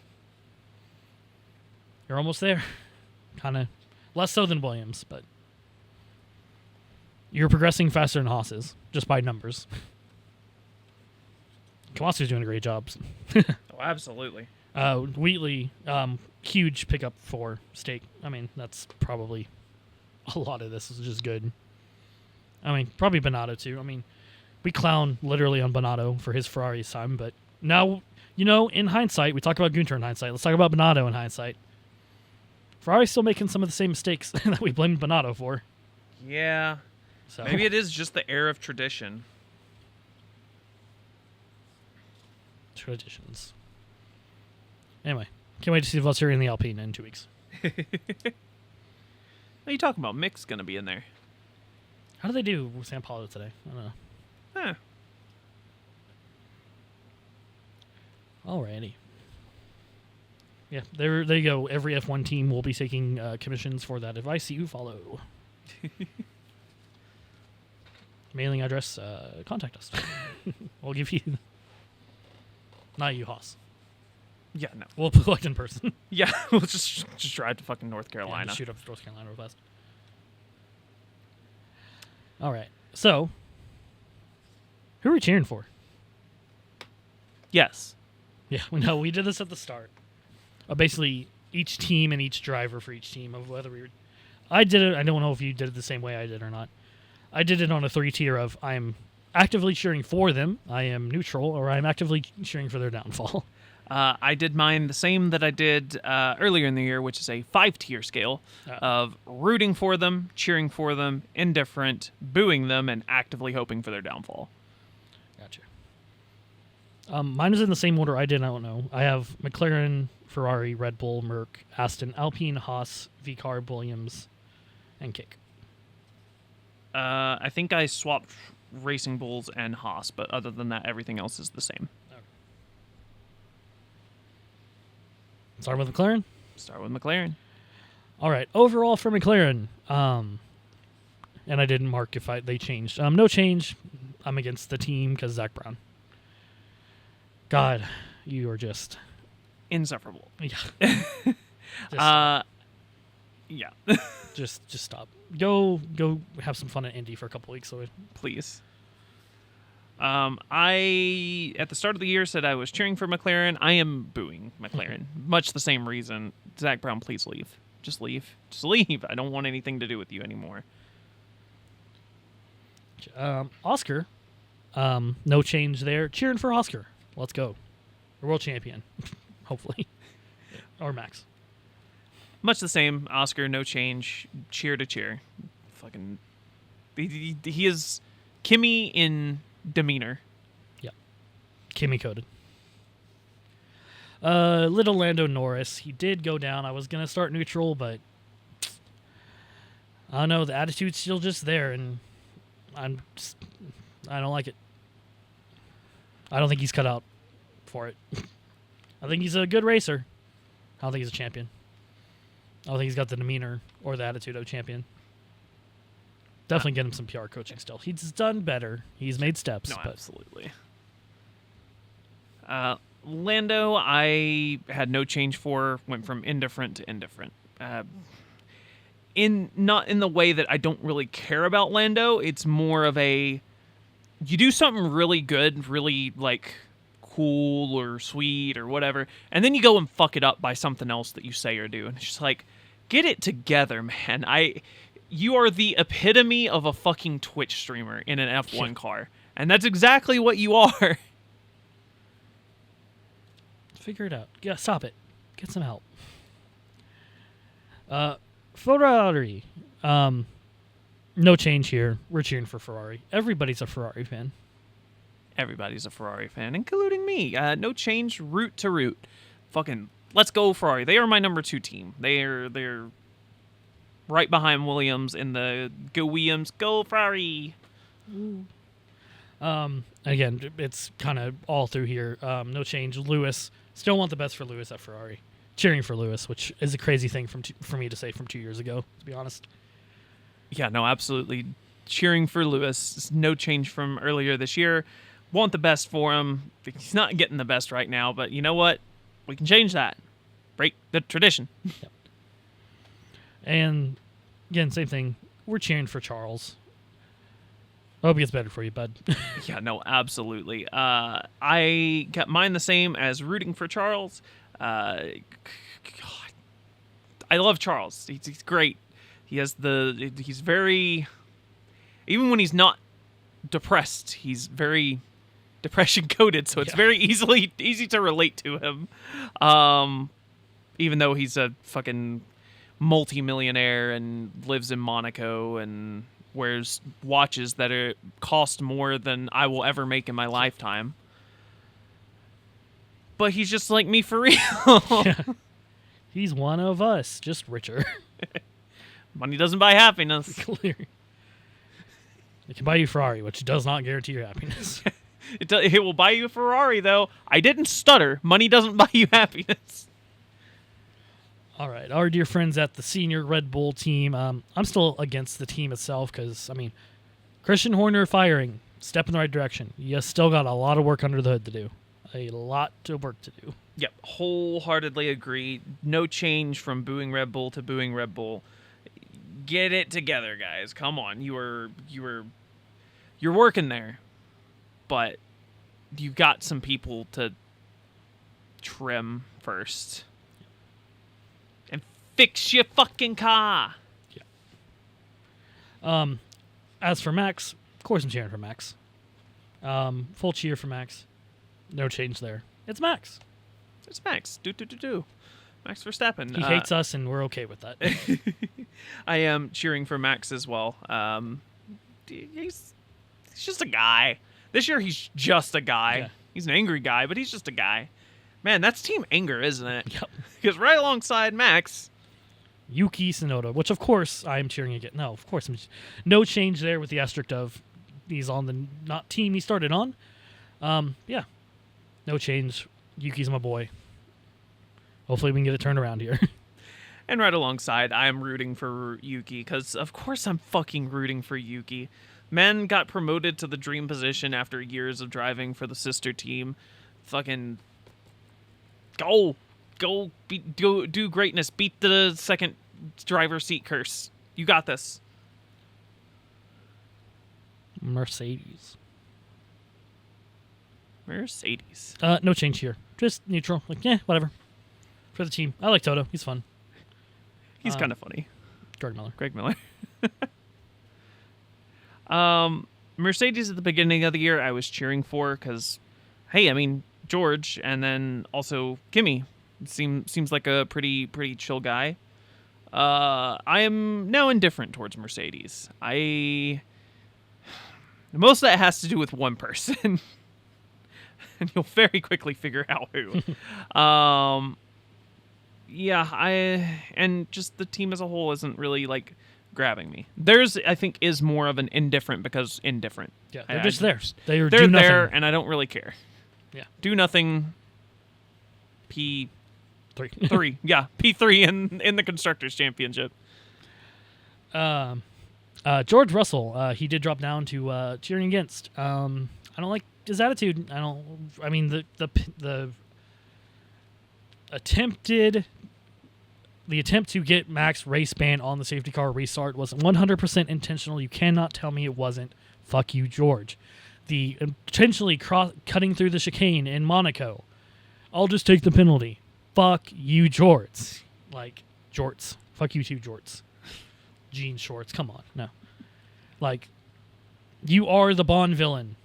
You're almost there. Kind of less so than Williams, but you're progressing faster than Haas is, just by numbers. Kawasu's doing a great job. Oh, absolutely. Wheatley, huge pickup for Stake. I mean, that's probably a lot of this is just good. I mean, probably Bonato too. I mean, we clown literally on Bonato for his Ferrari's time, but now, in hindsight, we talk about Gunter in hindsight. Let's talk about Bonato in hindsight. Ferrari's still making some of the same mistakes that we blamed Bonato for. Yeah. So Maybe it is just the air of tradition. Traditions. Anyway, can't wait to see Valtteri in the Alpine in 2 weeks. What are you talking about? Mick's going to be in there. How do they do with San Paulo today? I don't know. Alrighty. Yeah, there you go. Every F1 team will be taking commissions for that advice you follow. Mailing address, contact us. We'll give you... Not you, Haas. Yeah, no. We'll collect in person. Yeah, we'll just drive to fucking North Yeah, Carolina. just shoot up to North Carolina real fast. Alright, so... Who are we cheering for? Yes. Yeah, no, we did this at the start. Basically, each team and each driver for each team of whether we were... I did it, I don't know if you did it the same way I did or not. I did it on a 3-tier of I am actively cheering for them, I am neutral, or I am actively cheering for their downfall. I did mine the same that I did earlier in the year, which is a 5-tier scale of rooting for them, cheering for them, indifferent, booing them, and actively hoping for their downfall. Gotcha. Mine is in the same order I did, I don't know. I have McLaren, Ferrari, Red Bull, Merc, Aston, Alpine, Haas, VCarb, Williams, and Kick. I think I swapped Racing Bulls and Haas, but other than that, everything else is the same. Okay. Start with McLaren? Start with McLaren. All right, overall for McLaren, and I didn't mark if they changed. No change. I'm against the team because Zach Brown. God, you are just Insufferable. yeah. Yeah. Just stop. Go have some fun at Indy for a couple weeks. So Please. I, at the start of the year, said I was cheering for McLaren. I am booing McLaren. Much the same reason. Zach Brown, please leave. Just leave. Just leave. I don't want anything to do with you anymore. Oscar, no change there. Cheering for Oscar. Let's go. We're world champion, hopefully. Or Max. Much the same. Oscar, no change. Cheer to cheer. Fucking. He is Kimmy in demeanor. Yep. Kimmy coded. Little Lando Norris. He did go down. I was going to start neutral, but I don't know. The attitude's still just there, and I don't like it. I don't think he's cut out for it. I think he's a good racer. I don't think he's a champion. I don't think he's got the demeanor or the attitude of a champion. Definitely get him some PR coaching still. He's done better. He's made steps. No, but absolutely. Lando, I had no change for. Went from indifferent to indifferent. Not in the way that I don't really care about Lando. It's more of a, you do something really good, really like cool or sweet or whatever, and then you go and fuck it up by something else that you say or do, and it's just like, get it together, man. You are the epitome of a fucking Twitch streamer in an F1 car, and that's exactly what you are. figure it out. Yeah, stop it. Get some help. Ferrari. No change here. We're cheering for Ferrari. Everybody's a Ferrari fan. Everybody's a Ferrari fan, including me. No change, root to root. Fucking, let's go Ferrari. They are my number 2 team. They're right behind Williams in the go Williams, go Ferrari. Again, it's kind of all through here. No change. Lewis. Still want the best for Lewis at Ferrari. Cheering for Lewis, which is a crazy thing for me to say from 2 years ago, to be honest. Yeah, no, absolutely. Cheering for Lewis. No change from earlier this year. Want the best for him. He's not getting the best right now, but you know what? We can change that. Break the tradition. Yep. And again, same thing. We're cheering for Charles. I hope it gets better for you, bud. Yeah, no, absolutely. I kept mine the same as rooting for Charles. God, I love Charles. He's great. He's very, even when he's not depressed, he's very depression coded, so it's very easy to relate to him. Even though he's a fucking multi-millionaire and lives in Monaco and wears watches that cost more than I will ever make in my lifetime. But he's just like me for real. Yeah. He's one of us, just richer. Money doesn't buy happiness. Clear. It can buy you Ferrari, which does not guarantee your happiness. It will buy you a Ferrari, though. I didn't stutter. Money doesn't buy you happiness. All right, our dear friends at the senior Red Bull team. I'm still against the team itself because, I mean, Christian Horner firing, step in the right direction. You still got a lot of work under the hood to do. A lot of work to do. Yep, wholeheartedly agree. No change from booing Red Bull to booing Red Bull. Get it together, guys. Come on, you're working there, but you've got some people to trim first. Fix your fucking car. Yeah. As for Max, of course I'm cheering for Max. Full cheer for Max. No change there. It's Max. It's Max. Do. Max Verstappen. He hates us, and we're okay with that. I am cheering for Max as well. He's just a guy. This year he's just a guy. Yeah. He's an angry guy, but he's just a guy. Man, that's Team Anger, isn't it? Yep. Because right alongside Max, Yuki Tsunoda, which of course I'm cheering again. No, of course no change there with the asterisk of he's on the not team he started on. Yeah, no change. Yuki's my boy. Hopefully we can get it turned around here. and right alongside, I'm rooting for Yuki because of course I'm fucking rooting for Yuki. Men got promoted to the dream position after years of driving for the sister team. Fucking go do greatness. Beat the second driver's seat curse. You got this. Mercedes. No change here. Just neutral. Like, yeah, whatever. For the team. I like Toto. He's fun. He's kind of funny. Greg Miller. Mercedes at the beginning of the year I was cheering for because, hey, I mean, George and then also Kimi seems like a pretty chill guy. I am now indifferent towards Mercedes. Most of that has to do with one person. And you'll very quickly figure out who. And just the team as a whole isn't really like grabbing me. Theirs, I think, is more of an indifferent because indifferent. Yeah, they're just there. They're do there, nothing. and I don't really care. Yeah. Do nothing. P3. Three. Yeah, P3 in the Constructors' Championship. George Russell, he did drop down to cheering against. I don't like his attitude. I mean, the attempt to get Max race ban on the safety car restart was 100% intentional. You cannot tell me it wasn't. Fuck you, George. The intentionally cutting through the chicane in Monaco. I'll just take the penalty. Fuck you, jorts. Like, jorts. Fuck you too, jorts. Jean shorts. Come on. No. Like, you are the Bond villain.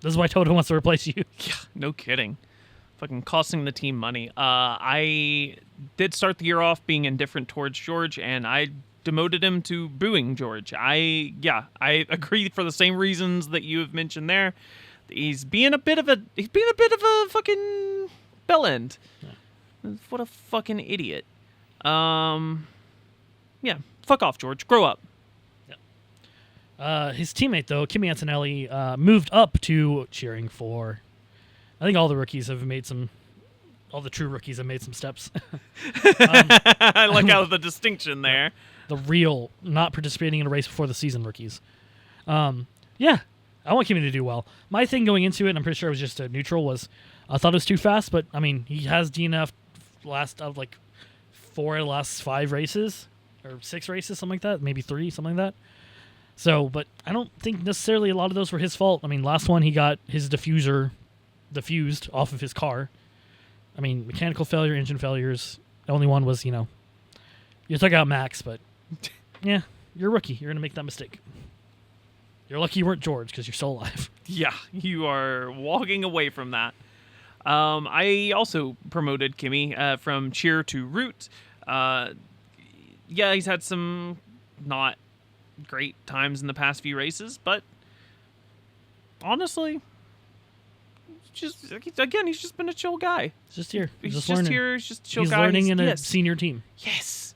This is why Toto wants to replace you. Yeah, no kidding. Fucking costing the team money. I did start the year off being indifferent towards George, and I demoted him to booing George. I agree for the same reasons that you have mentioned there. He's being a bit of a fucking bellend. Yeah. What a fucking idiot. Yeah, fuck off, George. Grow up. His teammate, though, Kimi Antonelli, moved up to cheering for. I think all the true rookies have made some steps. I like how the distinction there. The real, not participating in a race before the season rookies. Yeah, I want Kimi to do well. My thing going into it, and I'm pretty sure it was just a neutral, was I thought it was too fast, but, I mean, he has DNF last of, 4 of the last 5 races, or 6 races, something like that, maybe 3, something like that. So, but I don't think necessarily a lot of those were his fault. I mean, last one he got his diffuser diffused off of his car. I mean, mechanical failure, engine failures. The only one was, you took out Max, but yeah, you're a rookie. You're going to make that mistake. You're lucky you weren't George because you're still alive. Yeah, you are walking away from that. I also promoted Kimi from cheer to root. Yeah, he's had some not great times in the past few races, but honestly, he's just been a chill guy. He's just here. He's just here. He's just a chill guy. He's learning in a senior team. Yes.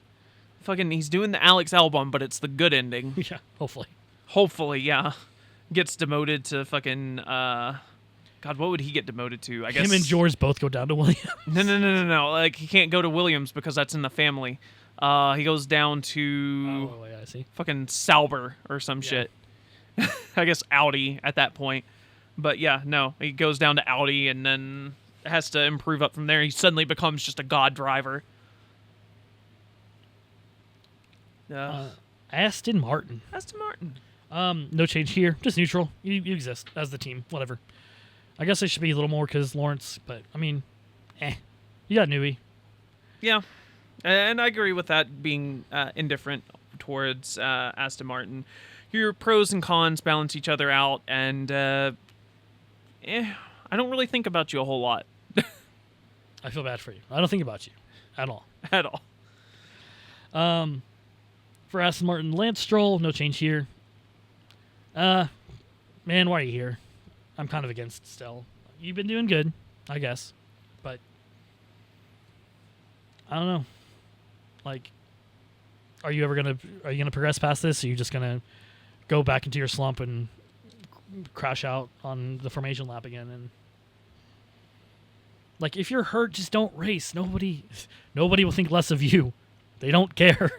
Fucking, he's doing the Alex album, but it's the good ending. Yeah, hopefully. Hopefully, yeah. gets demoted to fucking God, what would he get demoted to? I guess him and George both go down to Williams. No. Like he can't go to Williams because that's in the family. He goes down to Oh, yeah, I see. fucking Sauber or some shit. I guess Audi at that point. But yeah, no, he goes down to Audi and then has to improve up from there. He suddenly becomes just a god driver. Aston Martin. Aston Martin. No change here. Just neutral. You exist as the team. Whatever. I guess I should be a little more because Lawrence, but I mean, You got Newey. Yeah, and I agree with that being indifferent towards Aston Martin. Your pros and cons balance each other out, and I don't really think about you a whole lot. I feel bad for you. I don't think about you at all. At all. For Aston Martin, Lance Stroll, no change here. Man, why are you here? I'm kind of against still. You've been doing good, I guess, but I don't know. Like, are you gonna progress past this? Or are you just gonna go back into your slump and crash out on the formation lap again? And like, if you're hurt, just don't race. Nobody will think less of you. They don't care.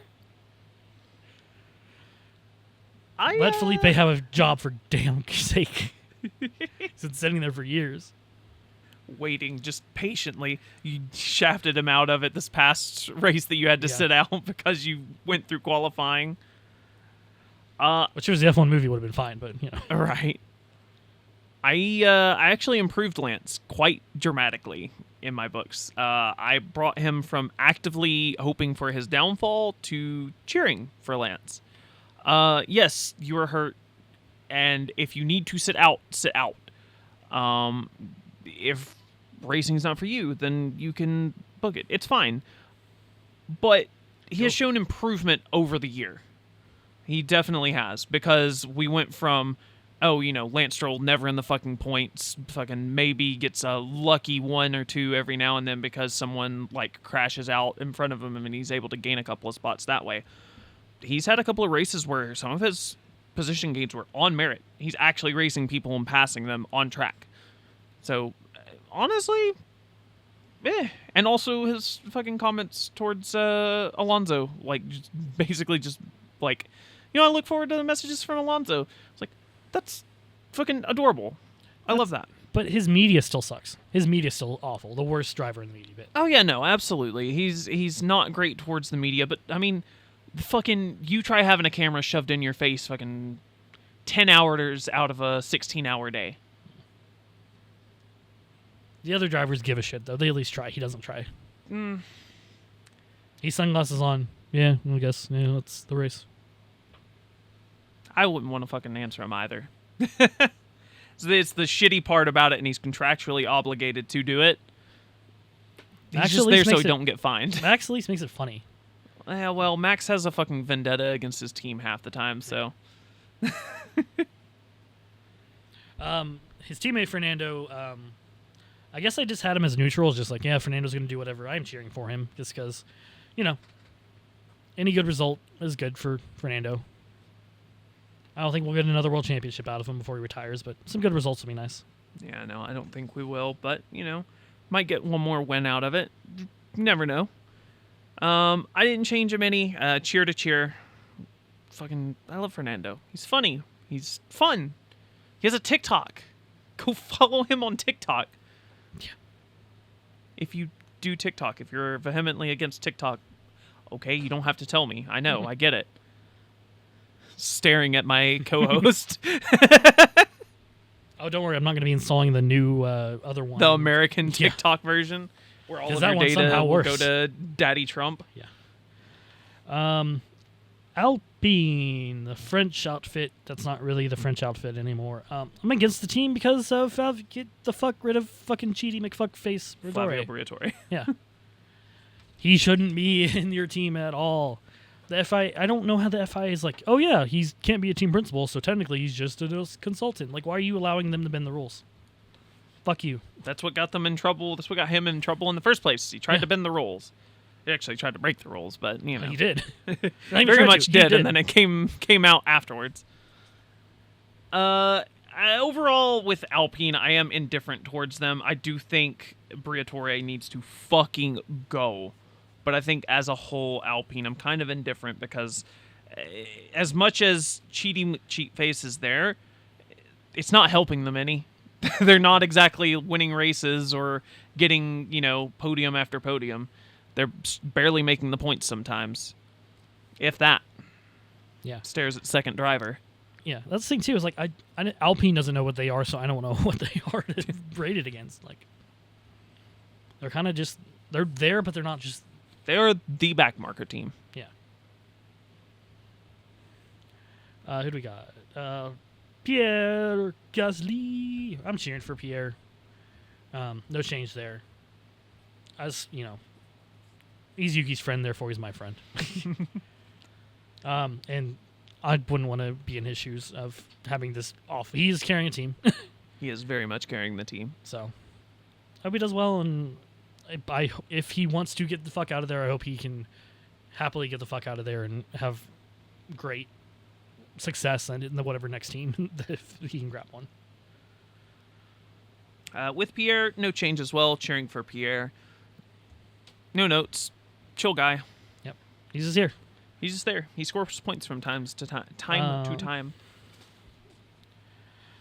Let Felipe have a job for damn sake. He's been sitting there for years. Waiting just patiently. You shafted him out of it this past race that you had to sit out because you went through qualifying. Which was the F1 movie would have been fine, but you know. Right. I actually improved Lance quite dramatically in my books. I brought him from actively hoping for his downfall to cheering for Lance. Yes, you were hurt, and if you need to sit out, sit out. If racing's not for you, then you can book it. It's fine. But he has shown improvement over the year. He definitely has, because we went from, Lance Stroll never in the fucking points, fucking maybe gets a lucky 1 or 2 every now and then because someone, crashes out in front of him and he's able to gain a couple of spots that way. He's had a couple of races where some of his position gains were on merit. He's actually racing people and passing them on track. So, honestly, And also his fucking comments towards Alonso, I look forward to the messages from Alonso. It's like, that's fucking adorable. I love that. But his media still sucks. His media's still awful. The worst driver in the media bit. Oh yeah, no, absolutely. He's not great towards the media, but I mean, fucking, you try having a camera shoved in your face fucking 10 hours out of a 16-hour day. The other drivers give a shit, though. They at least try. He doesn't try. He's sunglasses on. Yeah, I guess. Yeah, that's the race. I wouldn't want to fucking answer him either. It's the shitty part about it, and he's contractually obligated to do it. He's just there so he don't get fined. Max at least makes it funny. Yeah, well, Max has a fucking vendetta against his team half the time, so... His teammate Fernando, I guess I just had him as neutral. Just like, yeah, Fernando's going to do whatever. I'm cheering for him just because, any good result is good for Fernando. I don't think we'll get another world championship out of him before he retires, but some good results will be nice. Yeah, no, I don't think we will, but, might get one more win out of it. You never know. I didn't change him any. Cheer to cheer. Fucking, I love Fernando. He's funny. He's fun. He has a TikTok. Go follow him on TikTok. Yeah. If you do TikTok, if you're vehemently against TikTok, okay, you don't have to tell me. I know, I get it. Staring at my co-host. Oh, don't worry. I'm not going to be installing the new other one. The American TikTok version, where all of your data will go to Daddy Trump. Yeah. Alpine, the French outfit. That's not really the French outfit anymore. I'm against the team because of get the fuck rid of fucking cheaty McFuckface Flavio Briatore. Yeah. He shouldn't be in your team at all. The FI, I don't know how the FI is like, oh yeah, he can't be a team principal, so technically he's just a consultant. Like, why are you allowing them to bend the rules? Fuck you. That's what got them in trouble. That's what got him in trouble in the first place. He tried to bend the rules. He actually tried to break the rules, but, He did. Very much did, and then it came out afterwards. Overall, with Alpine, I am indifferent towards them. I do think Briatore needs to fucking go. But I think as a whole, Alpine, I'm kind of indifferent because as much as cheat face is there, it's not helping them any. They're not exactly winning races or getting, podium after podium. They're barely making the points sometimes. If that. Yeah. Stares at second driver. Yeah, that's the thing too. Is like Alpine doesn't know what they are, so I don't know what they are rated against. Like, they're kind of just they're there, but they're not just. They are the backmarker team. Yeah. Who do we got? Pierre Gasly. I'm cheering for Pierre. No change there. As he's Yuki's friend, therefore he's my friend. And I wouldn't want to be in his shoes of having this off. He's carrying a team. He is very much carrying the team. So, I hope he does well, and if he wants to get the fuck out of there, I hope he can happily get the fuck out of there and have great success in the whatever next team if he can grab one. With Pierre, no change as well. Cheering for Pierre. No notes. Chill guy. Yep. He's just here. He's just there. He scores points from time to time.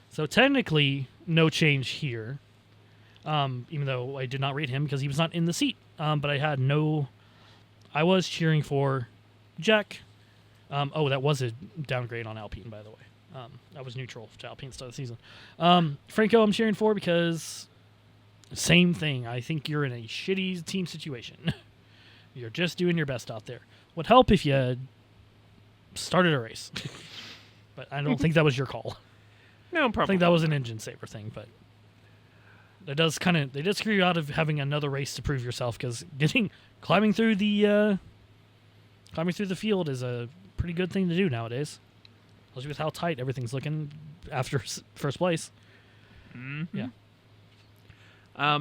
So technically, no change here. Even though I did not rate him because he was not in the seat. But I was cheering for Jack. That was a downgrade on Alpine, by the way. I was neutral to Alpine start of the season. Franco, I'm cheering for because same thing. I think you're in a shitty team situation. You're just doing your best out there. Would help if you started a race. But I don't think that was your call. No, probably. I think that was an engine saver thing, but they did screw you out of having another race to prove yourself because climbing through the field is a pretty good thing to do nowadays. Especially with how tight everything's looking after first place. Mm-hmm. Yeah.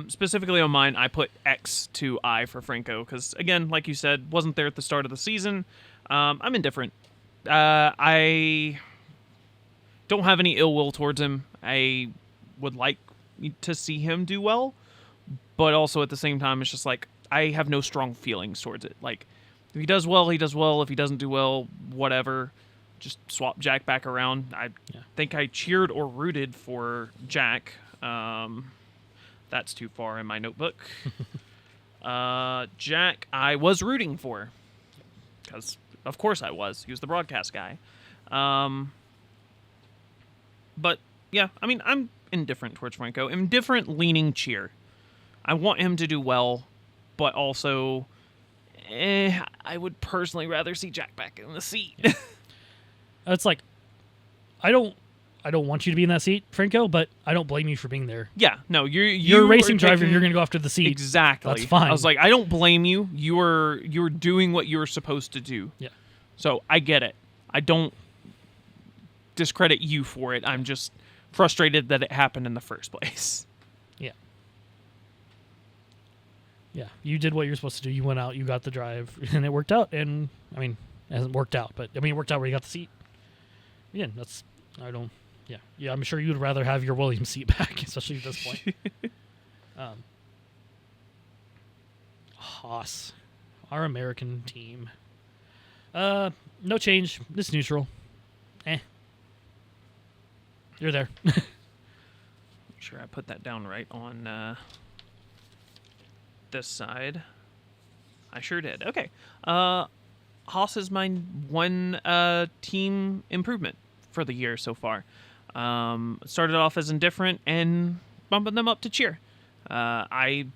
Specifically on mine, I put X to I for Franco because, again, like you said, wasn't there at the start of the season. I'm indifferent. I don't have any ill will towards him. I would like to see him do well, but also at the same time, it's just like I have no strong feelings towards it. Like, if he does well, he does well. If he doesn't do well, whatever. Just swap Jack back around. I think I cheered or rooted for Jack. That's too far in my notebook. Jack, I was rooting for. Because, of course I was. He was the broadcast guy. But, yeah, I mean, I'm indifferent towards Franco. Indifferent leaning cheer. I want him to do well, but also, I would personally rather see Jack back in the seat. It's like, I don't want you to be in that seat, Franco, but I don't blame you for being there. Yeah, no, you're a racing driver. You're going to go after the seat. Exactly. That's fine. I was like, I don't blame you. You're doing what you're supposed to do. Yeah. So I get it. I don't discredit you for it. I'm just frustrated that it happened in the first place. Yeah. Yeah. You did what you're supposed to do. You went out. You got the drive, and it worked out. And I mean, it hasn't worked out, but I mean, it worked out where you got the seat. Again, Yeah, I'm sure you'd rather have your Williams seat back, especially at this point. Haas, our American team. No change. It's neutral. You're there. Sure, I put that down right on this side. I sure did. Okay. Haas is my one team improvement for the year so far. Started off as indifferent and bumping them up to cheer. I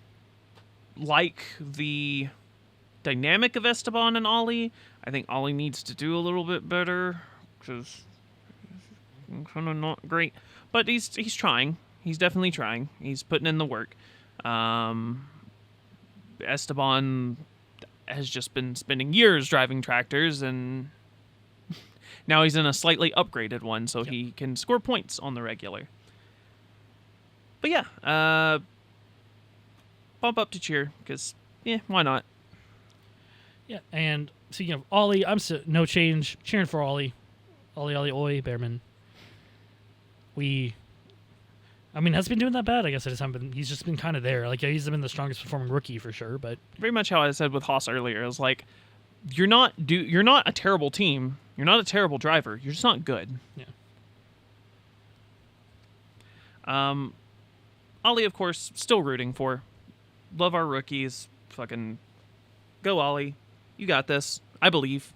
like the dynamic of Esteban and Ollie. I think Ollie needs to do a little bit better because he's kind of not great. But he's trying. He's definitely trying. He's putting in the work. Esteban has just been spending years driving tractors, and now he's in a slightly upgraded one, so he can score points on the regular. But yeah, bump up to cheer, because, why not? Yeah, and speaking of Ollie, no change. Cheering for Ollie. Ollie, oi, Bearman. Has been doing that bad. I guess I just haven't been. He's just been kind of there. Like, yeah, he's been the strongest performing rookie for sure. But very much how I said with Haas earlier. It was like, you're not a terrible team. You're not a terrible driver. You're just not good. yeah, Ollie, of course, still rooting for. Love our rookies. Fucking go, Ollie. You got this. I believe.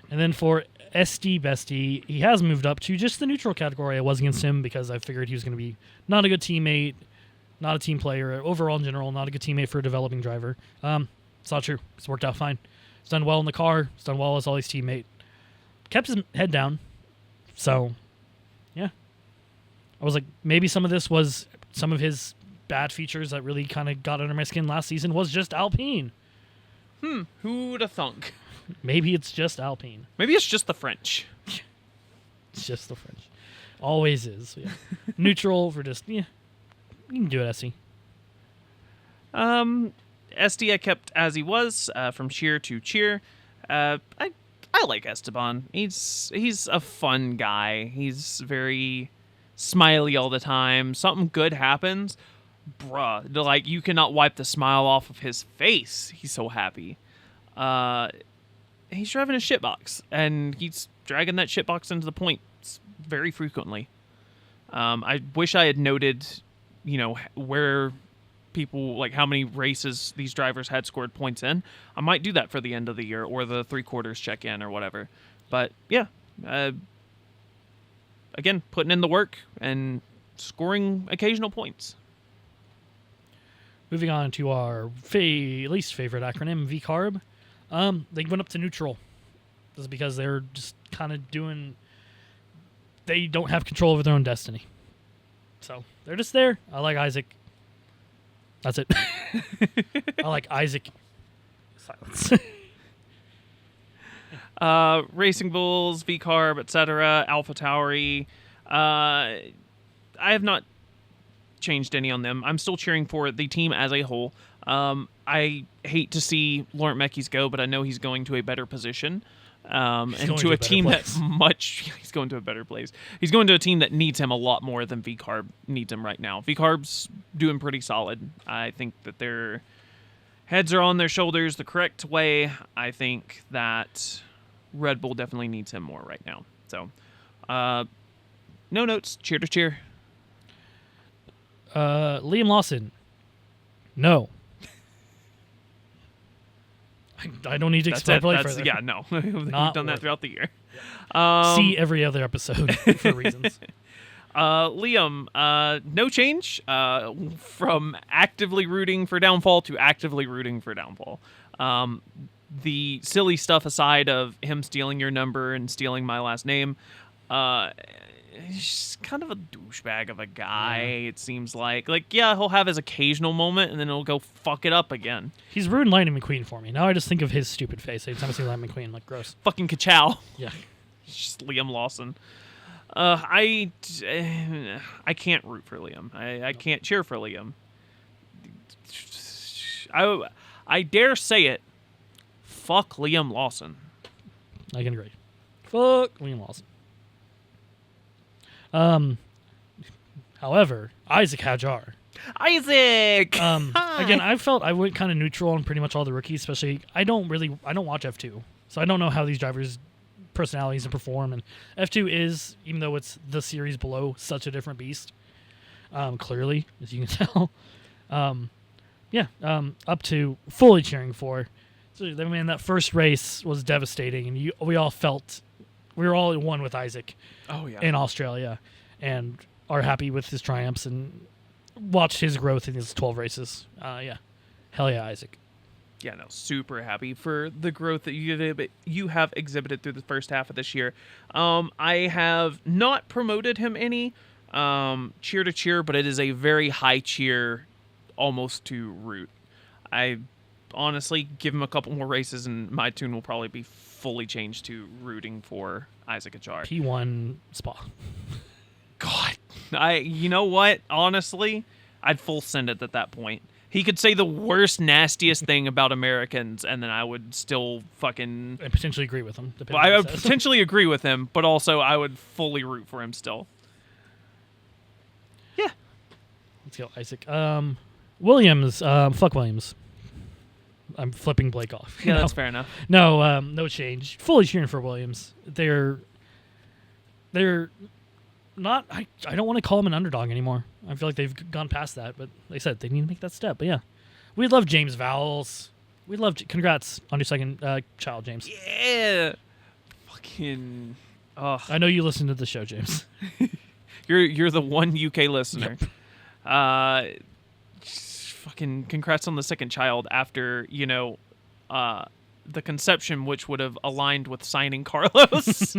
and then for SD Bestie, he has moved up to just the neutral category. I was against him because I figured he was going to be not a good teammate, not a team player, overall in general, not a good teammate for a developing driver. It's not true. It's worked out fine. He's done well in the car. He's done well as Ollie's teammate. Kept his head down. So, yeah. I was like, maybe some of this was some of his bad features that really kind of got under my skin last season was just Alpine. Who'd have thunk? Maybe it's just Alpine. Maybe it's just the French. It's just the French. Always is. Yeah. Neutral for just, yeah. You can do it, SC. SD I kept as he was, from cheer to cheer. I like Esteban. He's a fun guy. He's very smiley all the time. Something good happens, bruh. Like, you cannot wipe the smile off of his face. He's so happy. He's driving a shitbox, and he's dragging that shitbox into the points very frequently. I wish I had noted, where people, like, how many races these drivers had scored points in. I might do that for the end of the year or the 3/4 check-in or whatever. But yeah, again, putting in the work and scoring occasional points. Moving on to our least favorite acronym, VCARB. They went up to neutral. This is because they're just kind of they don't have control over their own destiny. So they're just there. I like Isaac. That's it. I like Isaac. Silence. Racing Bulls, VCARB, etc., Alpha Tauri. I have not changed any on them. I'm still cheering for the team as a whole. I hate to see Laurent Mekies go, but I know he's going to a better position. And to a team that's he's going to a better place. He's going to a team that needs him a lot more than VCARB needs him right now. VCARB's doing pretty solid. I think that their heads are on their shoulders the correct way. I think that Red Bull definitely needs him more right now. So, no notes. Cheer to cheer. Liam Lawson. No. I don't need to extrapolate further. Yeah, no. We've done that throughout the year. See every other episode for reasons. Liam, no change from actively rooting for downfall to actively rooting for downfall. The silly stuff aside of him stealing your number and stealing my last name, he's just kind of a douchebag of a guy, it seems like. Like, yeah, he'll have his occasional moment, and then he'll go fuck it up again. He's ruined Lightning McQueen for me. Now I just think of his stupid face. Every time I see Lightning McQueen, like, gross. Fucking ka-chow. Yeah. Just Liam Lawson. I can't root for Liam. I can't cheer for Liam. I dare say it. Fuck Liam Lawson. I can agree. Fuck Liam Lawson. However, Isaac Hadjar. Isaac! Again, I felt I went kind of neutral on pretty much all the rookies, especially I don't watch F2, so I don't know how these drivers' personalities and perform, and F2 is, even though it's the series below, such a different beast, clearly, as you can tell. Up to fully cheering for. So, I mean, that first race was devastating, and we all felt we were all in one with Isaac. Oh yeah. In Australia, and are happy with his triumphs and watched his growth in his 12 races. Hell yeah, Isaac. Yeah, no, super happy for the growth that you have exhibited through the first half of this year. I have not promoted him any cheer to cheer, but it is a very high cheer, almost to root. I honestly give him a couple more races, and my tune will probably be fully changed to rooting for Isaac Hadjar. P1 Spa. God, you know what? Honestly, I'd full send it at that point. He could say the worst, nastiest thing about Americans, and then I would still fucking... I potentially agree with him. Well, I would potentially agree with him, but also I would fully root for him still. Yeah. Let's go, Isaac. Williams. Fuck Williams. I'm flipping Blake off. Yeah, that's fair enough. No, no change. Fully cheering for Williams. They're not. I don't want to call them an underdog anymore. I feel like they've gone past that, but they said they need to make that step. But yeah, we love James Vowles. We love. Congrats on your second child, James. Yeah. Fucking. Oh. I know you listen to the show, James. You're the one UK listener. Yep. Fucking congrats on the second child after, the conception, which would have aligned with signing Carlos.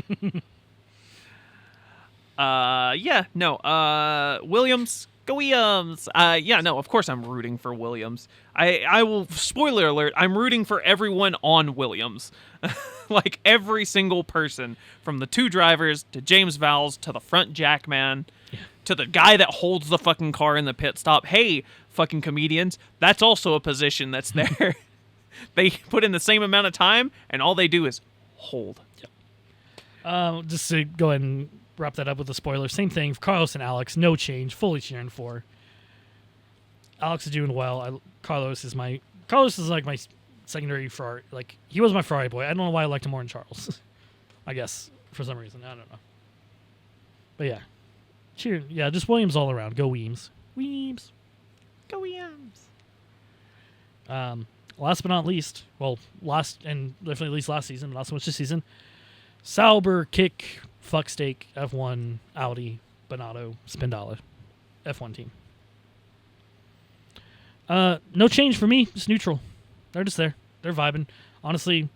Williams. Go Williams. Of course I'm rooting for Williams. I will, spoiler alert, I'm rooting for everyone on Williams. Like every single person, from the two drivers to James Vowles to the front jackman. Yeah. To the guy that holds the fucking car in the pit stop. Hey, fucking comedians, that's also a position that's there. They put in the same amount of time, and all they do is hold. Yep. Just to go ahead and wrap that up with a spoiler. Same thing for Carlos and Alex. No change. Fully cheering for. Alex is doing well. Carlos is like my secondary Ferrari. Like, he was my Ferrari boy. I don't know why I liked him more than Charles. I guess for some reason. I don't know. But yeah. Cheer. Yeah, just Williams all around. Go Weems. Weems. Go Williams. Last but not least, last and definitely least last season, but not so much this season. Sauber, Kick, Fucksteak, F1, Audi, Bonato, Spindala, F1 team. No change for me, just neutral. They're just there. They're vibing. Honestly,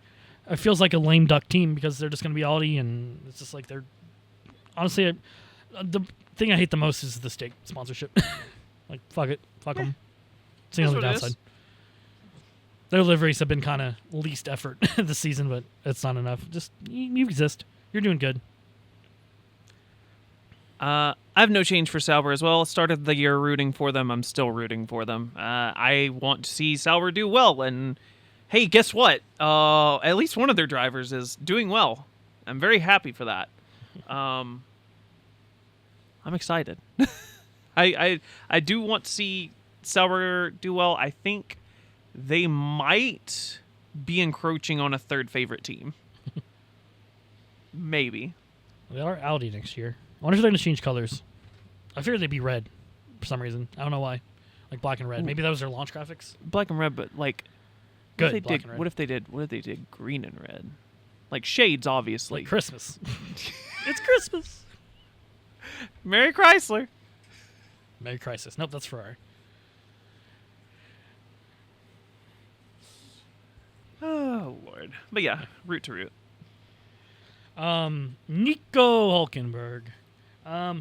it feels like a lame duck team because they're just going to be Audi, and it's just like they're... Honestly, the thing I hate the most is the steak sponsorship. Like, fuck it. Fuck them. It's the only downside. Their liveries have been kind of least effort this season, but it's not enough. Just, you exist. You're doing good. I have no change for Sauber as well. Started the year rooting for them. I'm still rooting for them. I want to see Sauber do well. And, hey, guess what? At least one of their drivers is doing well. I'm very happy for that. I'm excited. I do want to see Sauber do well. I think they might be encroaching on a third favorite team. Maybe. They are Audi next year. I wonder if they're going to change colors. I figured they'd be red for some reason. I don't know why. Like black and red. Ooh. Maybe that was their launch graphics. Black and red, but like, good. What if they did green and red? Like shades, obviously. Like Christmas. It's Christmas. Merry Chrysler. Merry Crisis. Nope, that's Ferrari. Oh Lord. But yeah, root to root. Nico Hulkenberg. I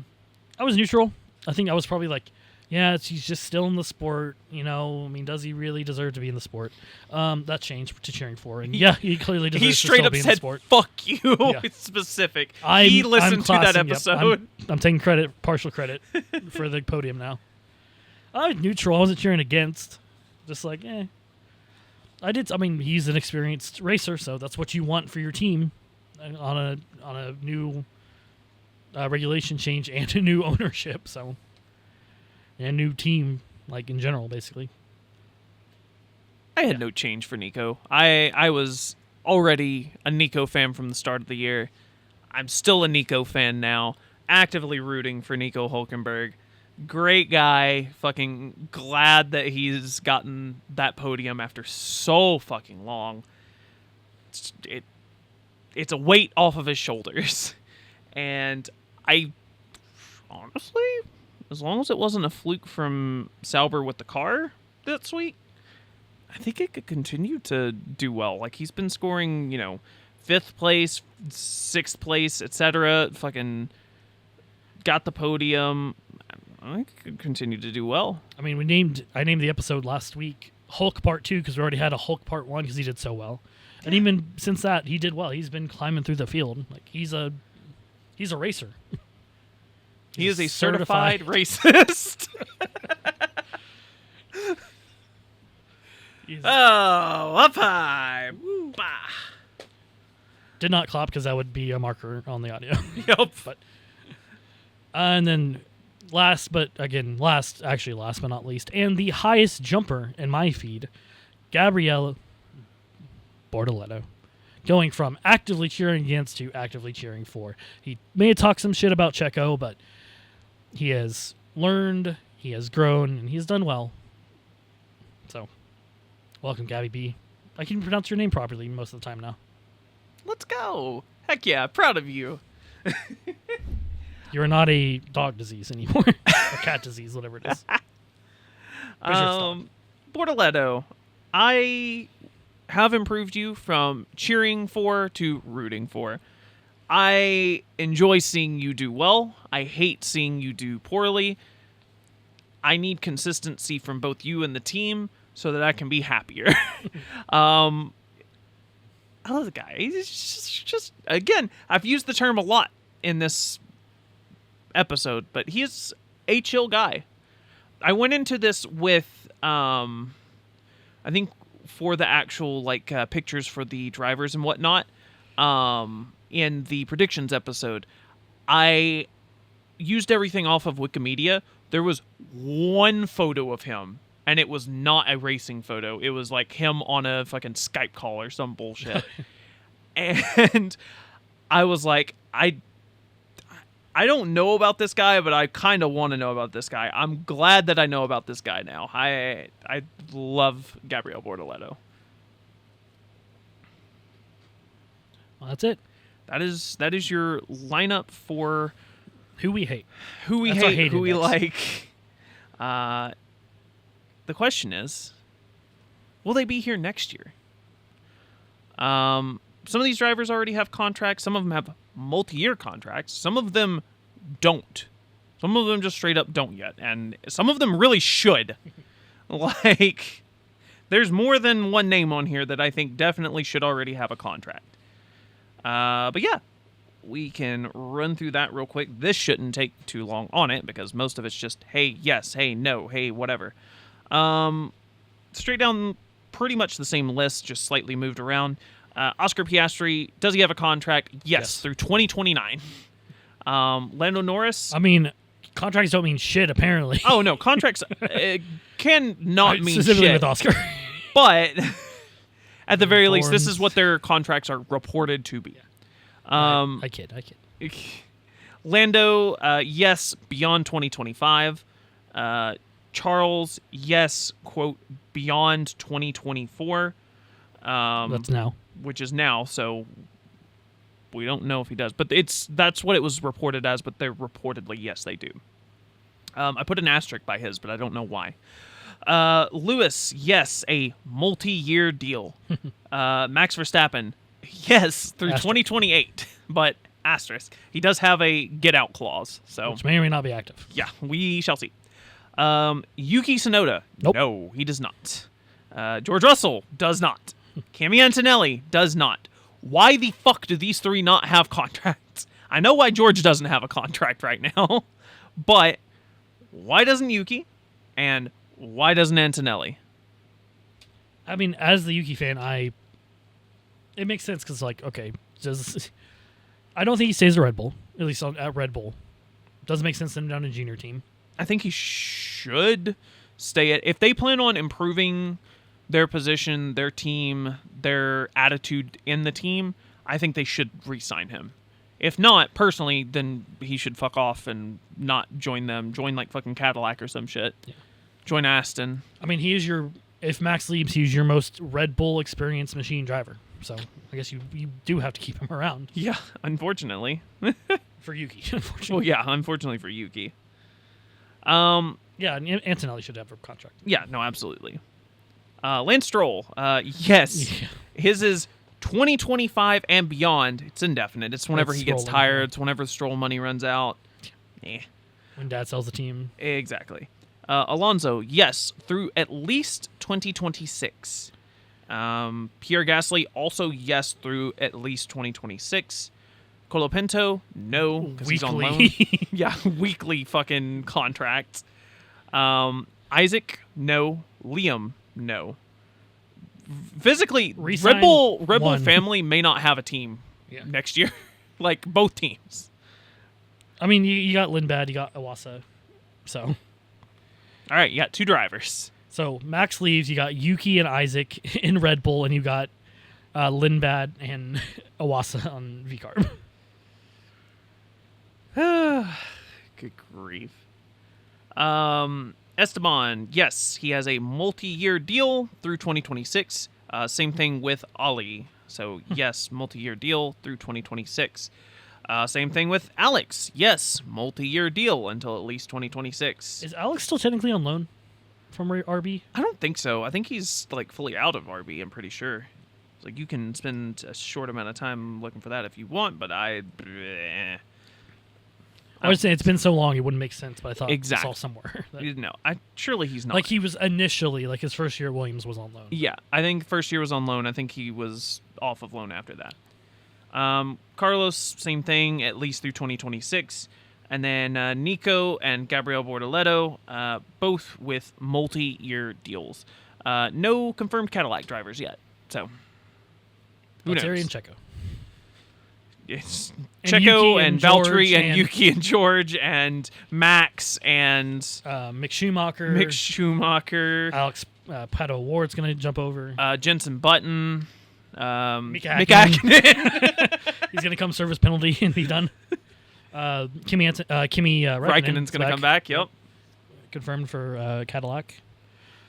was neutral. I think I was probably like, yeah, he's just still in the sport. You know, I mean, does he really deserve to be in the sport? That changed to cheering for, and yeah, he clearly deserves he straight to still up be in said, the sport. "Fuck you." Yeah. It's specific. He listened to that episode. Yep, I'm taking partial credit for the podium now. I was neutral. I wasn't cheering against. Just like, I mean, he's an experienced racer, so that's what you want for your team on a new regulation change and a new ownership. So, and a new team, like in general, basically. I had no change for Nico. I was already a Nico fan from the start of the year. I'm still a Nico fan now. Actively rooting for Nico Hulkenberg. Great guy. Fucking glad that he's gotten that podium after so fucking long. It's a weight off of his shoulders. And I honestly, as long as it wasn't a fluke from Sauber with the car this week, I think it could continue to do well. Like, he's been scoring, 5th place, 6th place, etc. Fucking got the podium. I think it could continue to do well. I mean, I named the episode last week Hulk Part 2 because we already had a Hulk Part 1 because he did so well. Yeah. And even since that, he did well. He's been climbing through the field. Like, he's a racer. He is a certified racist. Oh, up high. Woo, bah. Did not clap because that would be a marker on the audio. Yep. But and then last but not least, and the highest jumper in my feed, Gabriele Bortoletto, going from actively cheering against to actively cheering for. He may talk some shit about Checo, but he has learned, he has grown, and he has done well. So, welcome, Gabby B. I can pronounce your name properly most of the time now. Let's go. Heck yeah, proud of you. You're not a dog disease anymore. Or cat disease, whatever it is. Bortoletto, I have improved you from cheering for to rooting for. I enjoy seeing you do well. I hate seeing you do poorly. I need consistency from both you and the team so that I can be happier. I love the guy. He's just again, I've used the term a lot in this episode, but he is a chill guy. I went into this with, I think for the actual pictures for the drivers and whatnot, in the predictions episode, I used everything off of Wikimedia. There was one photo of him, and it was not a racing photo. It was like him on a fucking Skype call or some bullshit. And I was like, I don't know about this guy, but I kind of want to know about this guy. I'm glad that I know about this guy now. I love Gabriele Bortoletto. Well, that's it. That is your lineup for who we hate, who we that's hate, who we index. like. The question is, will they be here next year? Some of these drivers already have contracts. Some of them have multi-year contracts. Some of them don't. Some of them just straight up don't yet. And some of them really should. Like, there's more than one name on here that I think definitely should already have a contract. But yeah, we can run through that real quick. This shouldn't take too long on it because most of it's just, hey, yes, hey, no, hey, whatever. Straight down pretty much the same list, just slightly moved around. Oscar Piastri, does he have a contract? Yes. Through 2029. Lando Norris. I mean, contracts don't mean shit, apparently. Oh, no. Contracts can not mean specifically shit. with Oscar. But at the very least, this is what their contracts are reported to be. I kid. Lando, yes, beyond 2025. Charles, yes, quote, beyond 2024. That's now. Which is now, so we don't know if he does. But that's what it was reported as, but they're reportedly, yes, they do. I put an asterisk by his, but I don't know why. Lewis, yes, a multi-year deal. Max Verstappen, yes, through 2028, but asterisk. He does have a get-out clause. So which may or may not be active. Yeah, we shall see. Yuki Tsunoda, nope. No, he does not. George Russell does not. Kimi Antonelli does not. Why the fuck do these three not have contracts? I know why George doesn't have a contract right now, but why doesn't Yuki? And why doesn't Antonelli? I mean, as the Yuki fan, it makes sense because, okay, I don't think he stays at Red Bull, at least at Red Bull. Doesn't make sense to send him down to junior team. I think he should stay if they plan on improving their position, their team, their attitude in the team, I think they should re-sign him. If not, personally, then he should fuck off and not join them. Join fucking Cadillac or some shit. Yeah. Join Aston. I mean, if Max leaves, he's your most Red Bull experienced machine driver. So I guess you do have to keep him around. Yeah, unfortunately. For Yuki, unfortunately. Well, yeah, unfortunately for Yuki. Yeah, Antonelli should have a contract. Yeah, no, absolutely. Lance Stroll, yes. Yeah. His is 2025 and beyond. It's indefinite. It's whenever he gets tired. It's whenever Stroll money runs out. When Dad sells the team. Exactly. Alonso, yes, through at least 2026. Pierre Gasly, also yes, through at least 2026. Colapinto, no, because he's on loan. Yeah, weekly fucking contracts. Isaac, no. Liam, no. physically, Resign Red Bull one. family may not have a team next year. Like, both teams. I mean, you got Lindbad, you got Iwasa. So. All right, you got 2 drivers. So Max leaves, you got Yuki and Isaac in Red Bull, and you got Lindbad and Iwasa on VCarb. Good grief. Esteban, yes, he has a multi-year deal through 2026. Same thing with Ollie. So, yes, multi-year deal through 2026. Same thing with Alex. Yes, multi-year deal until at least 2026. Is Alex still technically on loan from RB? I don't think so. I think he's like fully out of RB, I'm pretty sure. It's like you can spend a short amount of time looking for that if you want, but I would say it's been so long it wouldn't make sense, but I thought I saw somewhere. No, surely he's not. Like he was initially, like his first year at Williams was on loan. Yeah, I think first year was on loan. I think he was off of loan after that. Carlos, same thing, at least through 2026. And then Nico and Gabriel Bortoleto, both with multi-year deals. No confirmed Cadillac drivers yet, so who knows? Terry and Checo. It's And Checo Yuki and George Valtteri and Yuki and George and Max and Mick Schumacher. Alex Pato Ward's going to jump over. Jensen Button. Mick Mick Hakkinen. Hakkinen. He's going to come service penalty and be done. Kimi Raikkonen's going to come back. Yep. Confirmed for Cadillac.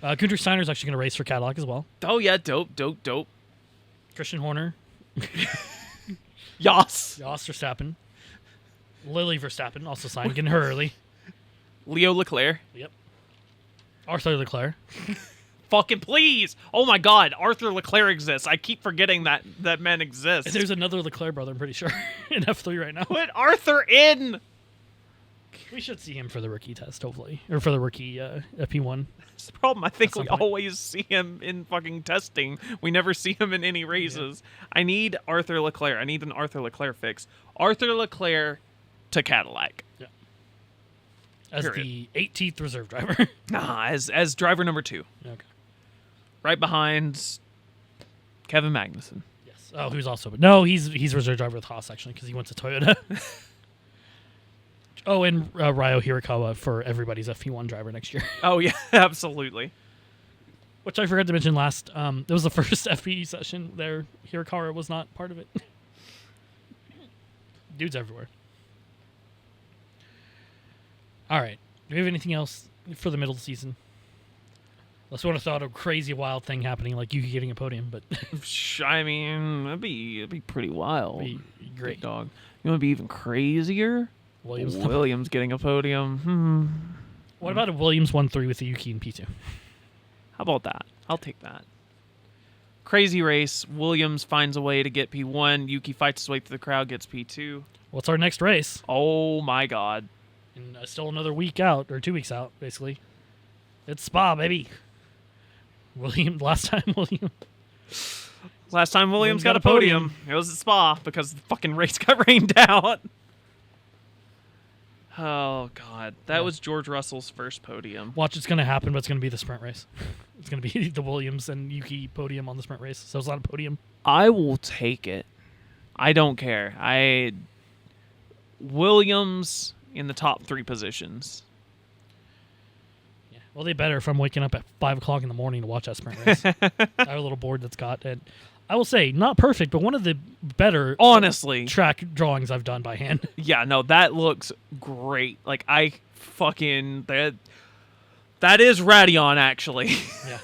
Gunther Steiner's actually going to race for Cadillac as well. Oh, yeah. Dope. Christian Horner. Yas. Verstappen. Lily Verstappen also signed. Getting her early. Leo Leclerc. Yep. Arthur Leclerc. Fucking please. Oh, my God. Arthur Leclerc exists. I keep forgetting that man exists. There's another Leclerc brother, I'm pretty sure, in F3 right now. Put Arthur in. We should see him for the rookie test, hopefully. Or for the rookie P1. That's the problem. I think we point. always see him in fucking testing. We never see him in any races. Yeah. I need Arthur Leclerc. I need an Arthur Leclerc fix. Arthur Leclerc to Cadillac. Yeah. As the 18th reserve driver. Nah, as driver number 2. Okay. Right behind Kevin Magnussen. Yes. Oh, who's also... No, he's reserve driver with Haas, actually, because he went to Toyota. Oh, and Ryo Hirakawa for everybody's FP1 driver next year. Oh, yeah, absolutely. Which I forgot to mention last. It was the first FP session there. Hirakawa was not part of it. Dude's everywhere. All right. Do we have anything else for the middle of the season? Unless we want to thought a crazy wild thing happening, like Yuki getting a podium, but I mean, it'd be pretty wild. Be great, dog. You want to be even crazier? Williams getting a podium. What about a Williams 1-3 with the Yuki and P2? How about that? I'll take that. Crazy race. Williams finds a way to get P1. Yuki fights his way through the crowd, gets P2. What's our next race? Oh, my God. And still another week out, or 2 weeks out, basically. It's Spa, baby. Last time Williams got a podium. It was at Spa because the fucking race got rained out. Oh, God. That was George Russell's first podium. Watch, it's going to happen, but it's going to be the sprint race. It's going to be the Williams and Yuki podium on the sprint race. So it's not a podium. I will take it. I don't care. Williams in the top 3 positions. Yeah. Well, they better if I'm waking up at 5 o'clock in the morning to watch that sprint race. I have a little board that's got it. I will say, not perfect, but one of the better honestly track drawings I've done by hand. Yeah, no, that looks great. Like that is Radeon actually. Yeah.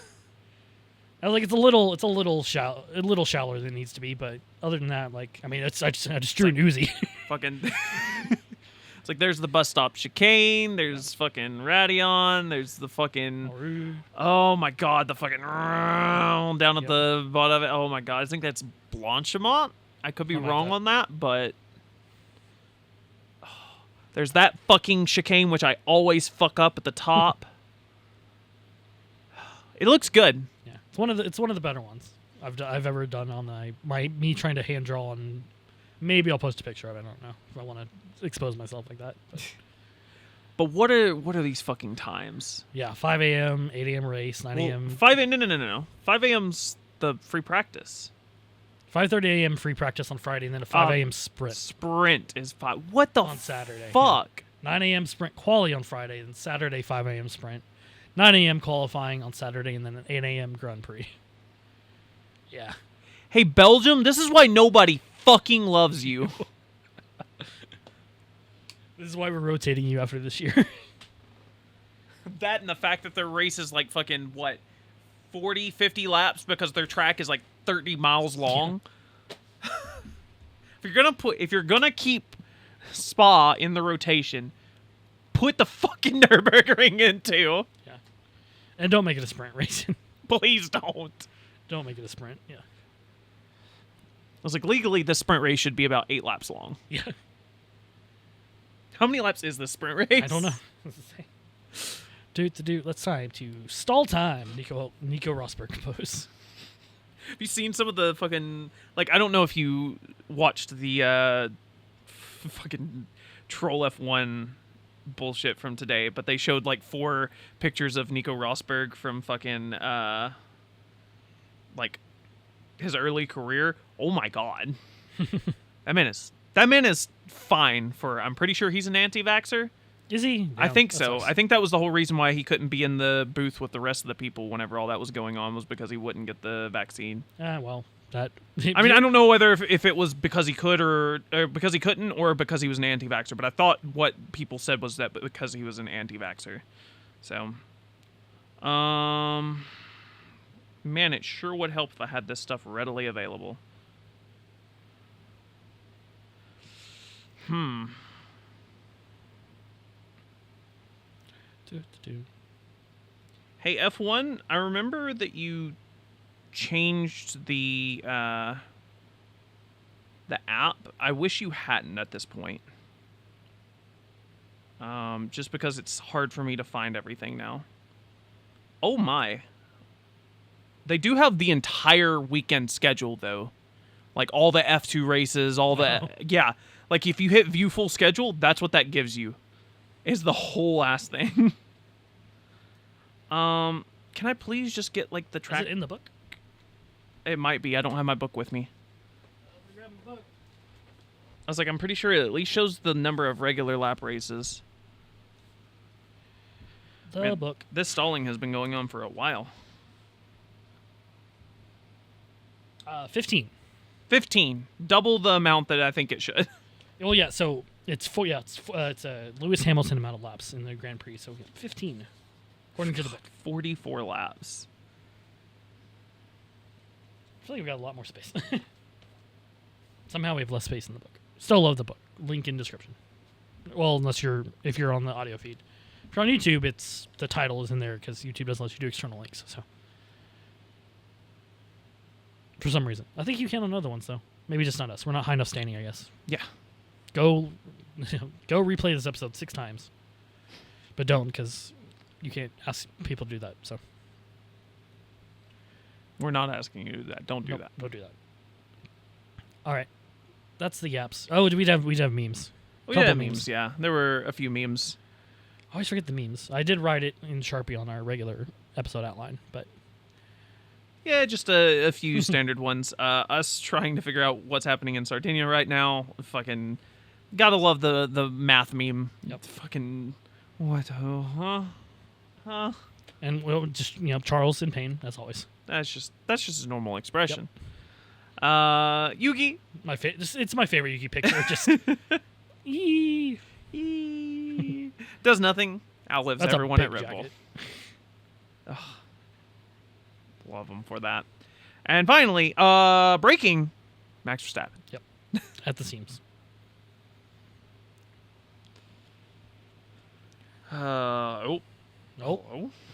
I was like, it's a little shallower than it needs to be, but other than that, like, I mean, I just drew an Uzi. Fucking. It's like there's the bus stop chicane, there's fucking Radeon, there's the fucking oh my God, the fucking down at the bottom of it. Oh my God, I think that's Blanchimont. I could be wrong on that, but there's that fucking chicane which I always fuck up at the top. It looks good. Yeah, it's one of the better ones I've ever done on me trying to hand draw on. Maybe I'll post a picture of it. I don't know if I want to expose myself like that. But what are these fucking times? Yeah, 5 a.m., 8 a.m. race, 9 a.m. 5 a.m. No. 5 a.m.'s the free practice. 5:30 a.m. free practice on Friday, and then a 5 a.m. sprint Sprint is 5. What the on Saturday. fuck? 9 a.m. sprint quali on Friday, and Saturday 5 a.m. sprint. 9 a.m. qualifying on Saturday, and then an 8 a.m. Grand Prix. Yeah. Hey, Belgium, this is why nobody fucking loves you. This is why we're rotating you after this year. That and the fact that their race is like fucking, 40, 50 laps because their track is like 30 miles long. Yeah. If you're gonna keep Spa in the rotation, put the fucking Nürburgring in too. Yeah. And don't make it a sprint race. Please don't. Don't make it a sprint. Yeah. I was like, legally, the sprint race should be about 8 laps long. Yeah. How many laps is this sprint race? I don't know. Let's time to stall time. Nico Rosberg compose. Have you seen some of the fucking, I don't know if you watched the fucking Troll F1 bullshit from today, but they showed 4 pictures of Nico Rosberg from fucking his early career. Oh my god. That man is fine for, I'm pretty sure he's an anti-vaxxer. Is he? Yeah, I think so. Awesome. I think that was the whole reason why he couldn't be in the booth with the rest of the people whenever all that was going on, was because he wouldn't get the vaccine. Well, that. I mean, I don't know whether if it was because he could or because he couldn't or because he was an anti-vaxxer, but I thought what people said was that because he was an anti-vaxxer. So, man, it sure would help if I had this stuff readily available. Hey, F1, I remember that you changed the app. I wish you hadn't at this point. Just because it's hard for me to find everything now. Oh my. They do have the entire weekend schedule, though. All the F2 races, all the... Yeah. If you hit view full schedule, that's what that gives you. Is the whole ass thing. Can I please just get the track? Is it in the book? It might be. I don't have my book with me. I was I'm pretty sure it at least shows the number of regular lap races. The book. This stalling has been going on for a while. 15. 15. Double the amount that I think it should. Well, yeah. So it's Lewis Hamilton amount of laps in the Grand Prix. So 15, according to the book. 44 laps. I feel like we've got a lot more space. Somehow we have less space in the book. Still love the book. Link in description. Well, if you're on the audio feed. If you're on YouTube, the title is in there because YouTube doesn't let you do external links. So for some reason, I think you can on other ones though. Maybe just not us. We're not high enough standing, I guess. Yeah. Go replay this episode 6 times, but don't, because you can't ask people to do that. So we're not asking you to do that. Don't do that. Don't do that. All right, that's the apps. Oh, we'd have memes. We did have memes. Yeah, there were a few memes. I always forget the memes. I did write it in Sharpie on our regular episode outline, but yeah, just a few standard ones. Us trying to figure out what's happening in Sardinia right now. Fucking gotta love the math meme. Yep. Fucking what? Huh? And we'll just Charles in pain as always. That's just his normal expression. Yep. Yugi. It's my favorite Yugi picture. Just does nothing. Outlives That's everyone at big Red Bull. jacket. Love him for that. And finally, breaking, Max Verstappen. Yep. At the seams. Oh.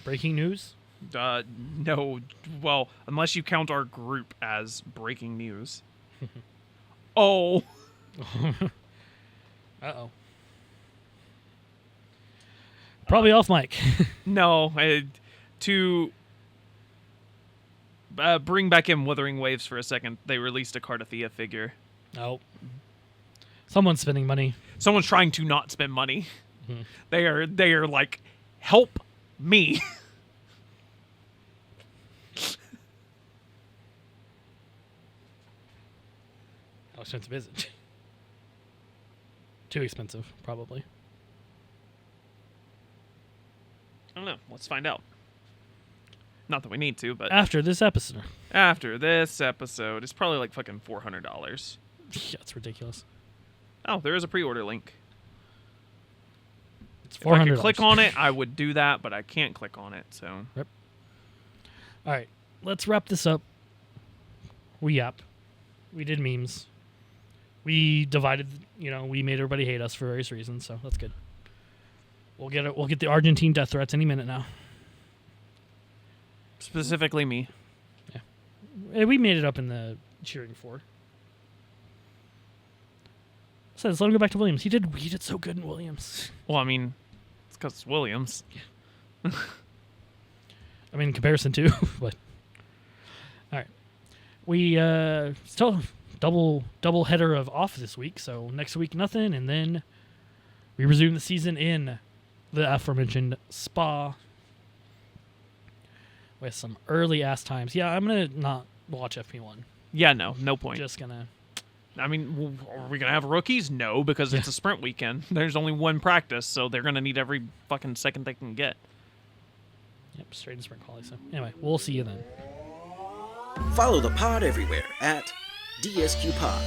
Breaking news? No. Well, unless you count our group as breaking news. Oh. Uh-oh. Probably off mic. No. To bring back in Wuthering Waves for a second, they released a Cardathea figure. Oh. Someone's spending money. Someone's trying to not spend money. Mm-hmm. They are like, help me. expensive is it? Too expensive, probably. I don't know. Let's find out. Not that we need to, but After this episode. after this episode, it's probably like fucking $400. Yeah, it's ridiculous. Oh, there is a pre-order link. It's If I $400. could click on it, I would do that, but I can't click on it, so... All right, let's wrap this up. We yapped. We did memes. We divided, we made everybody hate us for various reasons, so that's good. We'll get the Argentine death threats any minute now. Specifically me. We made it up in the cheering for. So let's let him go back to Williams. He did so good in Williams. Well, I mean, it's because it's Williams. I mean, in comparison to, but all right. We still double header of off this week. So next week nothing, and then we resume the season in the aforementioned Spa with some early ass times. Yeah, I'm gonna not watch FP1. Yeah, no point. Just gonna. I mean, are we going to have rookies? No, because it's a sprint weekend. There's only one practice, so they're going to need every fucking second they can get. Yep, straight in sprint quali. So anyway, we'll see you then. Follow the pod everywhere at DSQ Pod.